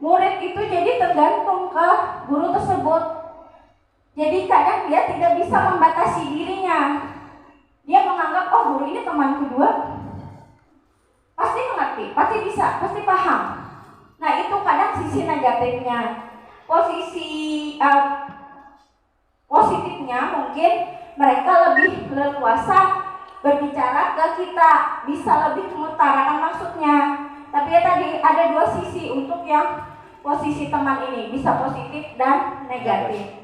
Speaker 1: murid itu jadi tergantung ke guru tersebut. Jadi kadang dia tidak bisa membatasi dirinya. Dia menganggap, oh guru ini teman kedua, pasti mengerti, pasti bisa, pasti paham. Nah, itu kadang sisi negatifnya. Posisi positifnya mungkin mereka lebih leluasa berbicara ke kita, bisa lebih mengutarakan maksudnya. Tapi ya tadi ada dua sisi untuk yang posisi teman ini, bisa positif dan negatif.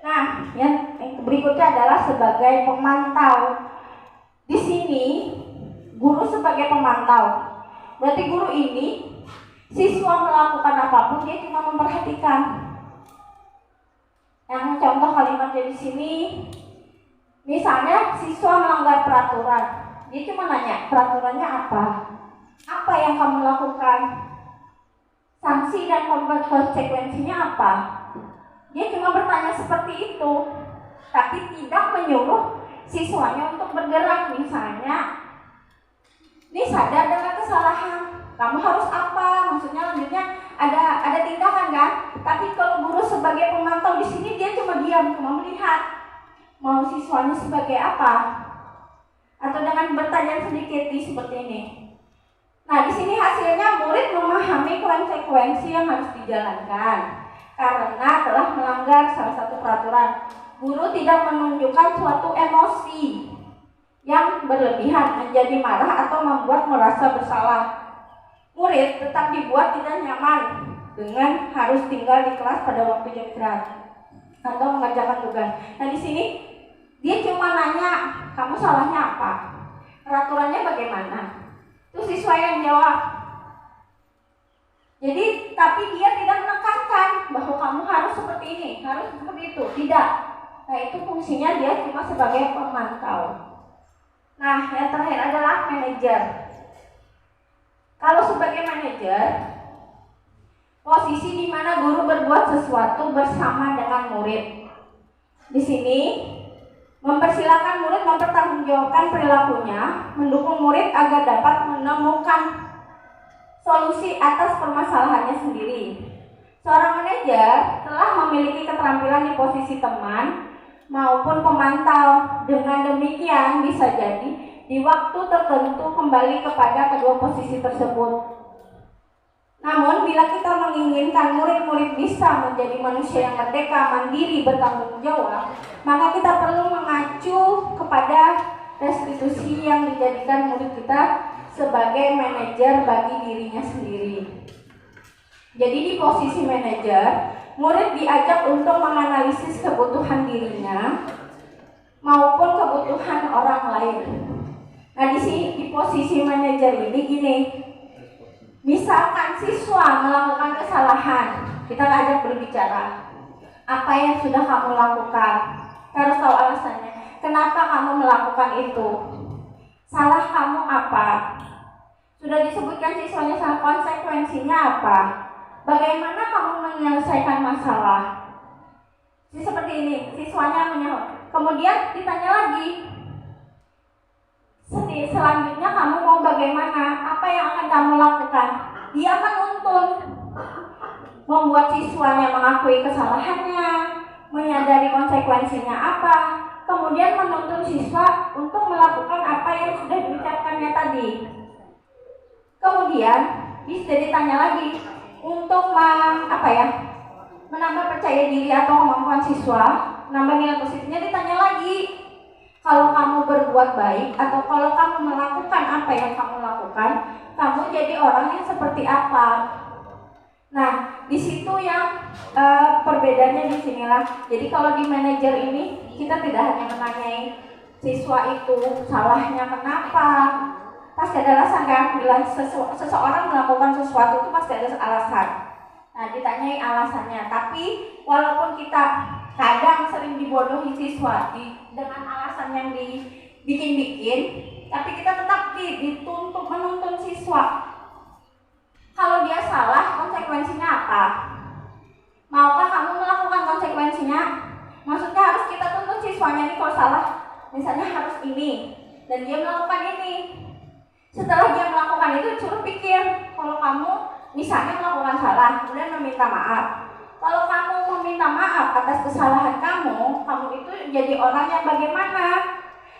Speaker 1: Nah, yang berikutnya adalah sebagai pemantau. Di sini guru sebagai pemantau. Berarti guru ini siswa melakukan apapun dia cuma memperhatikan. Yang contoh kalimatnya di sini, misalnya siswa melanggar peraturan, dia cuma nanya peraturannya apa? Apa yang kamu lakukan? Sanksi dan konsekuensinya apa? Dia cuma bertanya seperti itu, tapi tidak menyuruh siswanya untuk bergerak. Misalnya, ini sadar dengan kesalahan, kamu harus apa? Maksudnya lanjutnya ada tindakan kan? Tapi kalau guru sebagai pemantau di sini dia cuma diam, cuma melihat mau siswanya sebagai apa, atau dengan bertanya sedikit seperti ini. Nah, di sini hasilnya murid memahami konsekuensi yang harus dijalankan karena telah melanggar salah satu peraturan. Guru tidak menunjukkan suatu emosi yang berlebihan menjadi marah atau membuat merasa bersalah. Murid tetap dibuat tidak nyaman dengan harus tinggal di kelas pada waktu jam istirahat atau mengerjakan tugas. Nah, di sini dia cuma nanya, kamu salahnya apa? Peraturannya bagaimana? Itu siswa yang jawab. Jadi, tapi dia tidak menekankan bahwa kamu harus seperti ini, harus seperti itu. Tidak. Nah, itu fungsinya dia cuma sebagai pemantau. Nah, yang terakhir adalah manajer. Kalau sebagai manajer, posisi di mana guru berbuat sesuatu bersama dengan murid. Di sini, mempersilahkan murid mempertanggungjawabkan perilakunya, mendukung murid agar dapat menemukan solusi atas permasalahannya sendiri. Seorang manajer telah memiliki keterampilan di posisi teman maupun pemantau. Dengan demikian bisa jadi di waktu tertentu kembali kepada kedua posisi tersebut. Namun bila kita menginginkan murid-murid bisa menjadi manusia yang merdeka, mandiri, bertanggung jawab, maka kita perlu mengacu kepada restitusi yang dijadikan murid kita sebagai manajer bagi dirinya sendiri. Jadi di posisi manajer, murid diajak untuk menganalisis kebutuhan dirinya maupun kebutuhan orang lain. Nah di posisi manajer ini gini, misalkan siswa melakukan kesalahan, kita ajak berbicara. Apa yang sudah kamu lakukan? Kita harus tahu alasannya. Kenapa kamu melakukan itu? Salah kamu apa? Sudah disebutkan siswanya salah, konsekuensinya apa? Bagaimana kamu menyelesaikan masalah? Seperti ini, siswanya menjawab. Kemudian ditanya lagi, selanjutnya kamu mau bagaimana? Apa yang akan kamu lakukan? Dia menuntun, membuat siswanya mengakui kesalahannya, menyadari konsekuensinya apa, kemudian menuntun siswa untuk melakukan apa yang sudah diucapkannya tadi. Kemudian bisa ditanya lagi untuk menambah percaya diri atau kemampuan siswa, menambah nilai positifnya, ditanya lagi. Kalau kamu berbuat baik atau kalau kamu melakukan apa yang kamu lakukan, kamu jadi orang yang seperti apa? Nah, di situ yang perbedaannya di sinilah. Jadi kalau di manajer ini kita tidak hanya menanyai siswa itu salahnya kenapa, pasti ada alasan kan? Bila seseorang melakukan sesuatu itu pasti ada alasan. Nah, ditanyai alasannya. Tapi walaupun kita kadang sering dibodohi siswa dengan alasan yang dibikin-bikin, tapi kita tetap dituntut menuntun siswa. Kalau dia salah, konsekuensinya apa? Maukah kamu melakukan konsekuensinya? Maksudnya harus kita tuntut siswanya nih, kalau salah misalnya harus ini, dan dia melakukan ini. Setelah dia melakukan itu, suruh pikir, kalau kamu misalnya melakukan salah, kemudian meminta maaf. Kalau kamu meminta maaf atas kesalahan kamu itu jadi orang yang bagaimana?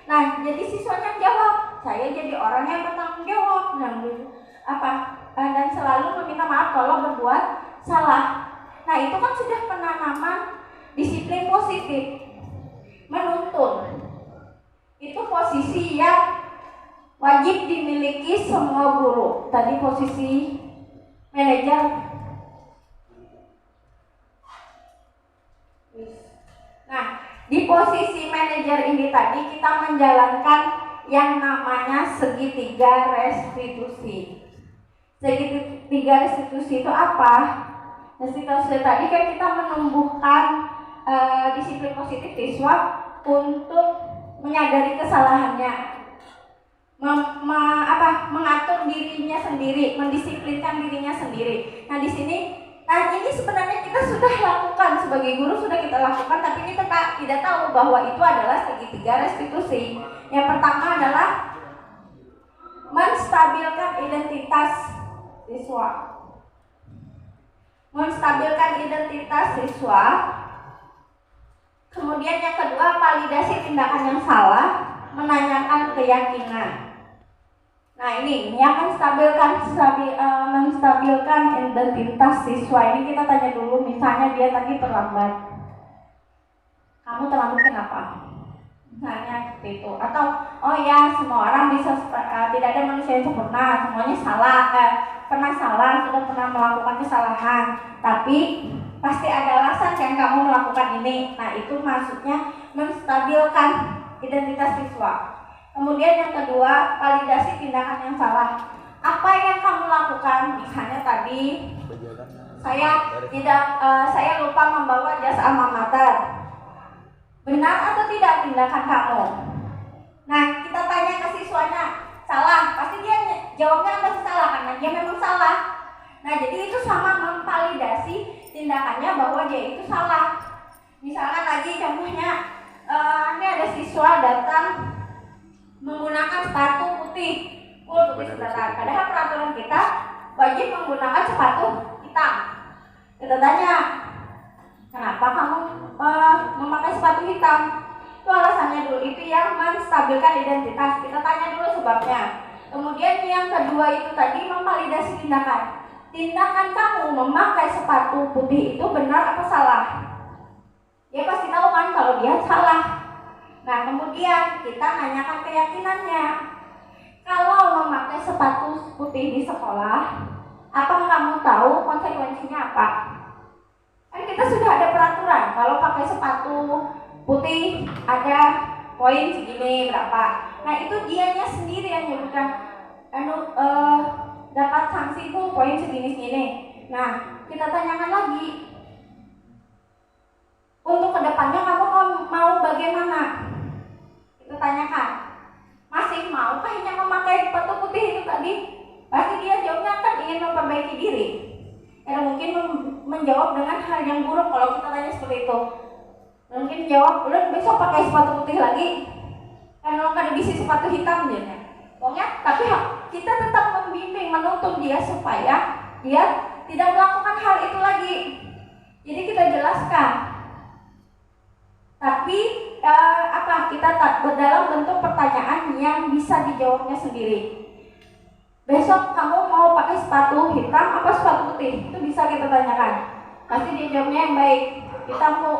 Speaker 1: Nah, jadi siswanya jawab, saya jadi orang yang bertanggung jawab. Dan selalu meminta maaf kalau berbuat salah. Nah, itu kan sudah penanaman disiplin positif, menuntun. Itu posisi yang wajib dimiliki semua guru. Tadi posisi manajer. Nah, di posisi manajer ini tadi kita menjalankan yang namanya segitiga restitusi. Segitiga restitusi itu apa? Restitusi tadi kan kita menumbuhkan disiplin positif siswa untuk menyadari kesalahannya, mengatur dirinya sendiri, mendisiplinkan dirinya sendiri. Nah, di sini ini sebenarnya kita sudah lakukan sebagai guru, sudah kita lakukan, tapi kita tidak tahu bahwa itu adalah segitiga restitusi. Yang pertama adalah menstabilkan identitas siswa. Menstabilkan identitas siswa. Kemudian yang kedua, validasi tindakan yang salah, menanyakan keyakinan. Nah, ini yang menstabilkan identitas siswa. Ini kita tanya dulu, misalnya dia tadi terlambat. Kamu terlambat kenapa? Misalnya seperti itu. Atau oh ya, semua orang bisa, tidak ada manusia yang sempurna, semuanya salah, pernah salah, sudah pernah melakukan kesalahan, tapi pasti ada alasan kan kamu melakukan ini. Nah, itu maksudnya menstabilkan identitas siswa. Kemudian yang kedua, validasi tindakan yang salah. Apa yang kamu lakukan? Misalnya tadi saya lupa membawa jas alma mater. Benar atau tidak tindakan kamu? Nah, kita tanya ke siswanya, salah. Pasti dia jawabnya pasti salah karena dia memang salah. Nah, jadi itu sama memvalidasi tindakannya bahwa dia itu salah. Misalkan lagi contohnya, ini ada siswa datang menggunakan sepatu putih sebentar. Padahal peraturan kita wajib menggunakan sepatu hitam. Kita tanya menstabilkan identitas. Kita tanya dulu sebabnya. Kemudian yang kedua itu tadi memvalidasi tindakan. Tindakan kamu memakai sepatu putih itu benar apa salah? Dia pasti tahu kan kalau dia salah. Nah, kemudian kita nanyakan keyakinannya. Kalau memakai sepatu putih di sekolah, apa kamu tahu konsekuensinya apa? Kan kita sudah ada peraturan, kalau pakai sepatu putih ada poin segini berapa. Nah, itu dianya sendiri yang nyebutkan dapat sanksi poin segini. Nah, kita tanyakan lagi, untuk kedepannya kamu mau bagaimana? Kita tanyakan, masih mau kayaknya memakai sepatu putih itu tadi? Pasti dia jawabnya kan ingin memperbaiki diri. Karena mungkin menjawab dengan hal yang buruk kalau kita tanya seperti itu. Mungkin jawab, udah besok pakai sepatu putih lagi. Karena kan bisi sepatu hitam dia. Pokoknya, tapi kita tetap membimbing, menuntun dia supaya dia tidak melakukan hal itu lagi. Jadi kita jelaskan. Tapi kita dalam bentuk pertanyaan yang bisa dijawabnya sendiri. Besok kamu mau pakai sepatu hitam apa sepatu putih? Itu bisa kita tanyakan. Pasti dia jawabnya yang baik. Kita mau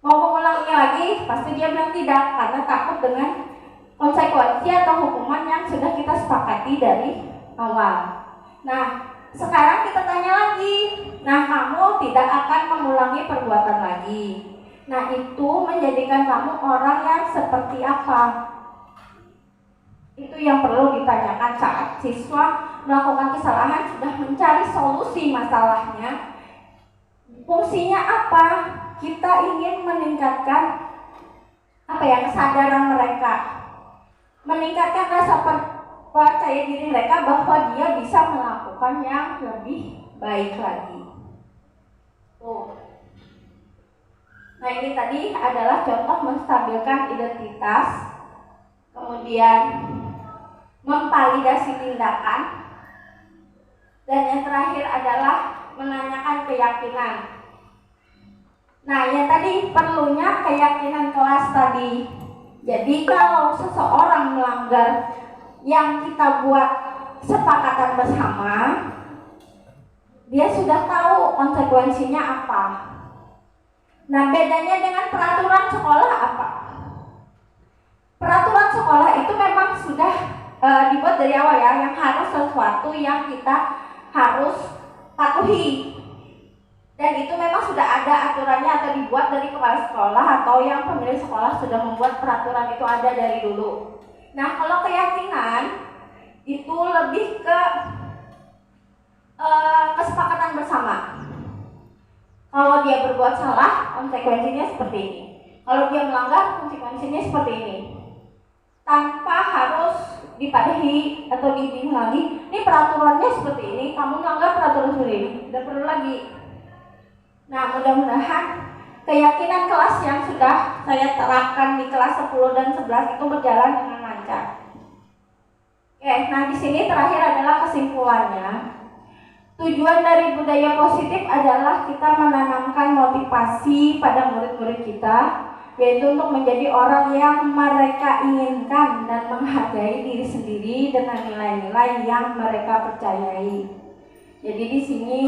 Speaker 1: mengulanginya lagi, pasti dia bilang tidak, karena takut dengan konsekuensi atau hukuman yang sudah kita sepakati dari awal. Nah, sekarang kita tanya lagi. Nah, kamu tidak akan mengulangi perbuatan lagi. Nah, itu menjadikan kamu orang yang seperti apa? Itu yang perlu ditanyakan saat siswa melakukan kesalahan, sudah mencari solusi masalahnya. Fungsinya apa? Kita ingin meningkatkan kesadaran mereka, meningkatkan rasa percaya diri mereka bahwa dia bisa melakukan yang lebih baik lagi. Nah, ini tadi adalah contoh menstabilkan identitas, kemudian memvalidasi tindakan, dan yang terakhir adalah menanyakan keyakinan. Nah, yang tadi perlunya keyakinan kelas tadi. Jadi kalau seseorang melanggar yang kita buat sepakatan bersama, dia sudah tahu konsekuensinya apa. Nah, bedanya dengan peraturan sekolah apa? Peraturan sekolah itu memang sudah dibuat dari awal ya, yang harus sesuatu yang kita harus patuhi. Dan itu memang sudah ada aturannya atau dibuat dari kepala sekolah atau yang pemilik sekolah sudah membuat peraturan itu ada dari dulu. Nah, kalau keyakinan itu lebih ke kesepakatan bersama. Kalau dia berbuat salah, konsekuensinya seperti ini. Kalau dia melanggar, konsekuensinya seperti ini. Tanpa harus dipadahi atau dibimbing lagi, ini peraturannya seperti ini, kamu melanggar peraturan seperti ini, tidak perlu lagi. Nah, mudah-mudahan keyakinan kelas yang sudah saya terapkan di kelas 10 dan 11 itu berjalan dengan lancar. Oke, nah di sini terakhir adalah kesimpulannya. Tujuan dari budaya positif adalah kita menanamkan motivasi pada murid-murid kita, yaitu untuk menjadi orang yang mereka inginkan dan menghargai diri sendiri dengan nilai-nilai yang mereka percayai. Jadi di sini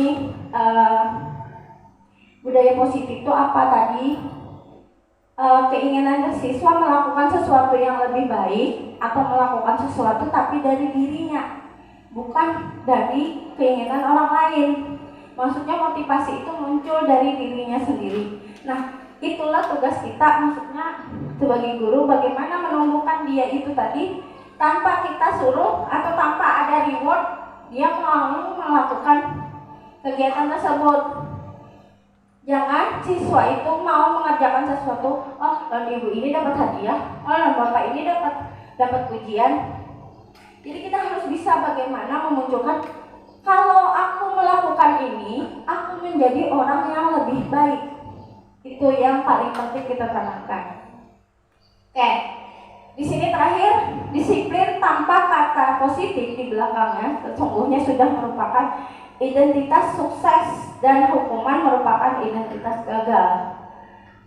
Speaker 1: budaya positif itu apa tadi? Keinginan siswa melakukan sesuatu yang lebih baik atau melakukan sesuatu tapi dari dirinya, bukan dari keinginan orang lain. Maksudnya motivasi itu muncul dari dirinya sendiri. Nah, itulah tugas kita, maksudnya sebagai guru bagaimana menumbuhkan dia itu tadi tanpa kita suruh atau tanpa ada reward, dia mau melakukan kegiatan tersebut. Jangan siswa itu mau mengerjakan sesuatu, oh dan ibu ini dapat hadiah, oh dan bapak ini dapat pujian. Jadi kita harus bisa bagaimana memunculkan, kalau aku melakukan ini, aku menjadi orang yang lebih baik. Itu yang paling penting kita tanamkan. Oke, di sini terakhir, disiplin tanpa kata positif di belakangnya sesungguhnya sudah merupakan identitas sukses dan hukuman merupakan identitas gagal.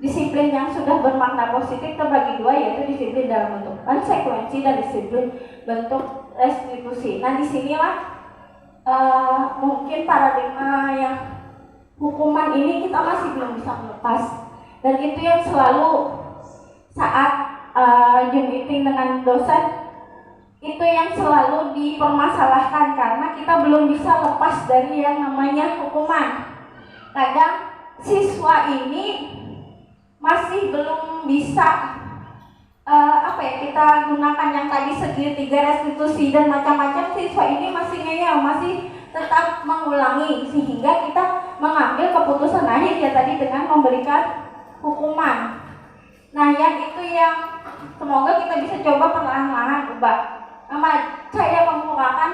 Speaker 1: Disiplin yang sudah bermakna positif terbagi dua, yaitu disiplin dalam bentuk konsekuensi dan disiplin bentuk restitusi. Nah, disinilah mungkin paradigma yang hukuman ini kita masih belum bisa melepas, dan itu yang selalu saat Zoom meeting dengan dosen itu yang selalu dipermasalahkan karena kita belum bisa lepas dari yang namanya hukuman. Kadang siswa ini masih belum bisa kita gunakan yang tadi segitiga restitusi dan macam-macam. Siswa ini masih ngeyel, masih tetap mengulangi, sehingga kita mengambil keputusan akhir ya tadi dengan memberikan hukuman. Nah, yang itu yang semoga kita bisa coba perlahan-lahan ubah. Saya mengumpulkan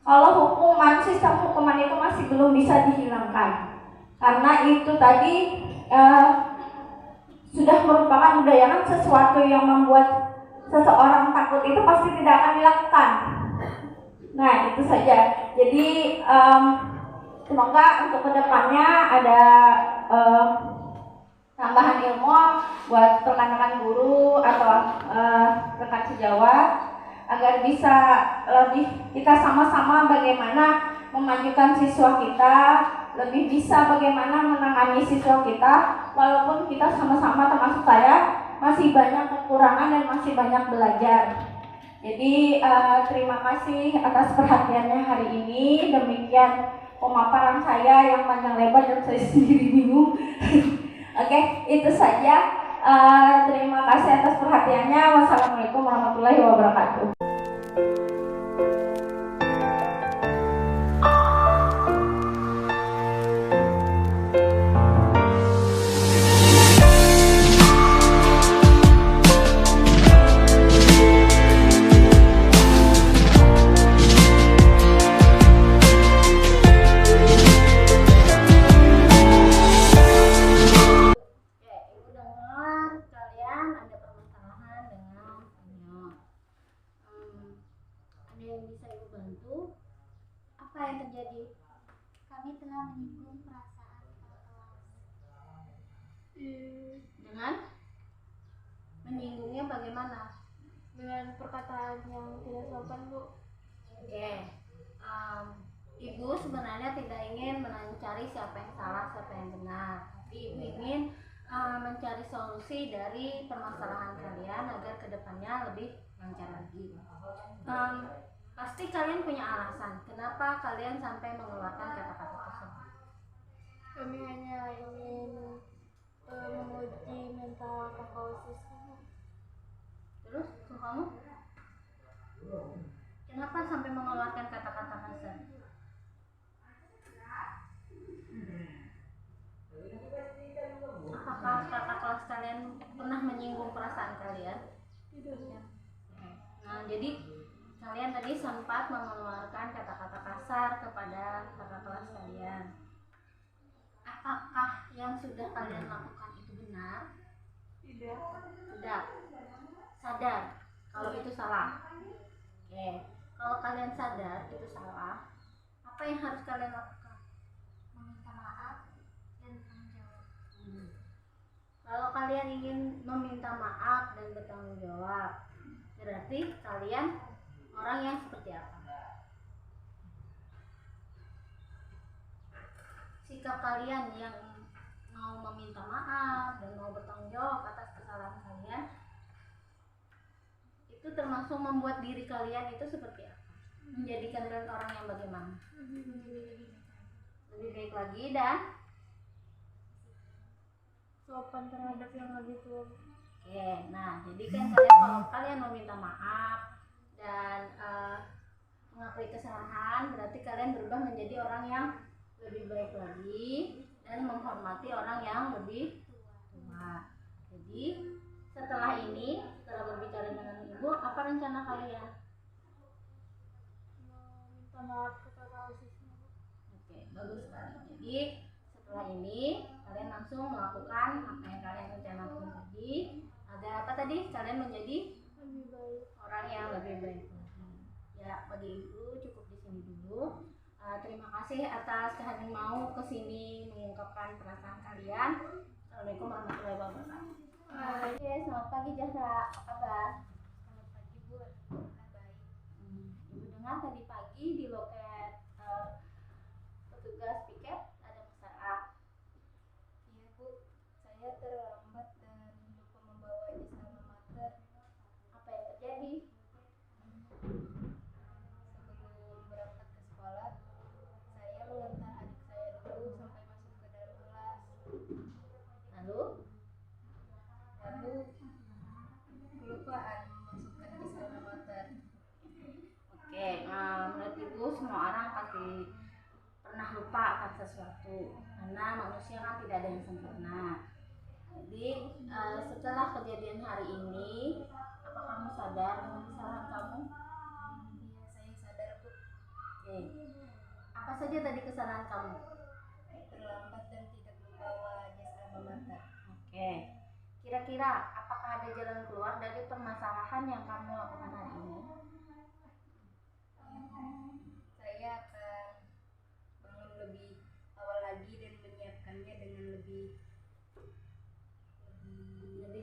Speaker 1: kalau sistem hukuman itu masih belum bisa dihilangkan, karena itu tadi sudah merupakan budaya, kan sesuatu yang membuat seseorang takut itu pasti tidak akan dilakukan. Nah, itu saja. Jadi semoga untuk kedepannya ada tambahan ilmu buat rekan-rekan guru atau rekan sejawat, agar bisa lebih kita sama-sama bagaimana memajukan siswa kita, lebih bisa bagaimana menangani siswa kita, walaupun kita sama-sama termasuk saya masih banyak kekurangan dan masih banyak belajar. Jadi terima kasih atas perhatiannya hari ini. Demikian pemaparan saya yang panjang lebar dan saya sendiri bingung. Oke, itu saja. Terima kasih atas perhatiannya. Wassalamualaikum warahmatullahi wabarakatuh.
Speaker 3: Kami telah menyinggung perasaan kelas.
Speaker 1: Dengan menyinggungnya bagaimana?
Speaker 3: Dengan perkataan yang tidak sopan, Bu.
Speaker 1: Oke. Ibu sebenarnya tidak ingin mencari siapa yang salah, siapa yang benar, tapi ibu ingin mencari solusi dari permasalahan kalian agar kedepannya lebih lancar lagi. Pasti kalian punya alasan kenapa kalian sampai mengeluarkan kata-kata tersebut.
Speaker 3: Kami hanya ingin menguji mental kakak OSIS.
Speaker 1: Terus kamu kenapa sampai mengeluarkan kata-kata kasar? Apakah kakak kelas kalian pernah menyinggung perasaan kalian?
Speaker 3: Tidak.
Speaker 1: Nah, jadi kalian tadi sempat mengeluarkan kata-kata kasar kepada kakak kelas kalian. Apakah yang sudah kalian lakukan itu benar?
Speaker 3: Tidak.
Speaker 1: Tidak. Sadar kalau itu salah. Oke. Kalau kalian sadar itu salah, apa yang harus kalian lakukan?
Speaker 3: Meminta maaf dan bertanggung jawab.
Speaker 1: Kalau kalian ingin meminta maaf dan bertanggung jawab, berarti kalian orang yang seperti apa? Sikap kalian yang mau meminta maaf dan mau bertanggung jawab atas kesalahan kalian, itu termasuk membuat diri kalian itu seperti apa? Menjadikan kalian orang yang bagaimana? Lebih baik lagi dan
Speaker 3: sopan terhadap yang lebih tua.
Speaker 1: oke, nah jadi kan kalian kalau kalian meminta maaf dan mengakui kesalahan, berarti kalian berubah menjadi orang yang lebih baik lagi dan menghormati orang yang lebih tua. Jadi setelah ini, setelah berbicara dengan ibu, apa rencana kalian?
Speaker 3: Minta maaf ke kakak OSISnya.
Speaker 1: Oke, bagus sekali. Jadi setelah ini kalian langsung melakukan apa yang kalian rencanakan tadi, agar apa tadi? Kalian menjadi
Speaker 3: Lebih baik.
Speaker 1: orang yang lebih baik lagi. Ya, bagi ibu cukup di sini dulu. Terima kasih atas kehadiran mau ke sini mengungkapkan perasaan kalian. Assalamualaikum warahmatullahi wabarakatuh. Oke, selamat pagi Zahra. Apa kabar?
Speaker 3: Selamat pagi Bu, alhamdulillah baik.
Speaker 1: Ibu dengar tadi pagi di loket petugas piket ada masalah.
Speaker 3: Iya Bu, saya terlambat dan lupa membawa jas alma mater.
Speaker 1: Apa yang terjadi?
Speaker 3: Sebelum berangkat ke sekolah, saya mengantar adik saya dulu sampai masuk ke dalam kelas.
Speaker 1: Lalu?
Speaker 3: Lalu kelupaan memasukkan jas alma mater.
Speaker 1: Oke, menurut Ibu semua orang pasti pernah lupa akan sesuatu karena manusia kan tidak ada yang sempurna. Jadi setelah kejadian hari ini, apa kamu sadar dengan kesalahan kamu?
Speaker 3: Iya, saya sadar Bu,
Speaker 1: Oke, apa saja tadi kesalahan kamu?
Speaker 3: terlambat dan tidak membawa jas alma mater.
Speaker 1: Oke, kira-kira apakah ada jalan keluar dari permasalahan yang kamu lakukan hari ini?
Speaker 3: Saya akan bangun lebih awal lagi dan menyiapkannya dengan lebih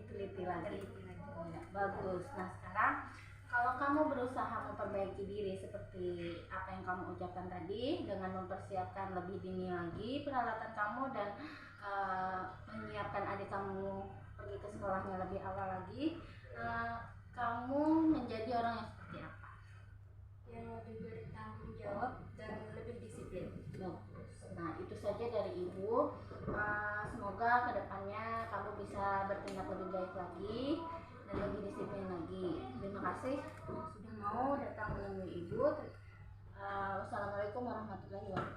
Speaker 1: Teliti lagi.
Speaker 3: teliti lagi.
Speaker 1: Ya, bagus. Nah sekarang kalau kamu berusaha memperbaiki diri seperti apa yang kamu ucapkan tadi dengan mempersiapkan lebih dini lagi peralatan kamu dan menyiapkan adik kamu pergi ke sekolahnya lebih awal lagi, kamu menjadi orang yang seperti apa?
Speaker 3: Yang lebih bertanggung jawab dan lebih disiplin.
Speaker 1: Bagus. Nah itu saja dari Ibu. Semoga kedepannya kamu bisa bertindak lebih baik lagi dan lebih disiplin lagi. Terima kasih sudah mau datang menemui Ibu. Wassalamualaikum warahmatullahi wabarakatuh.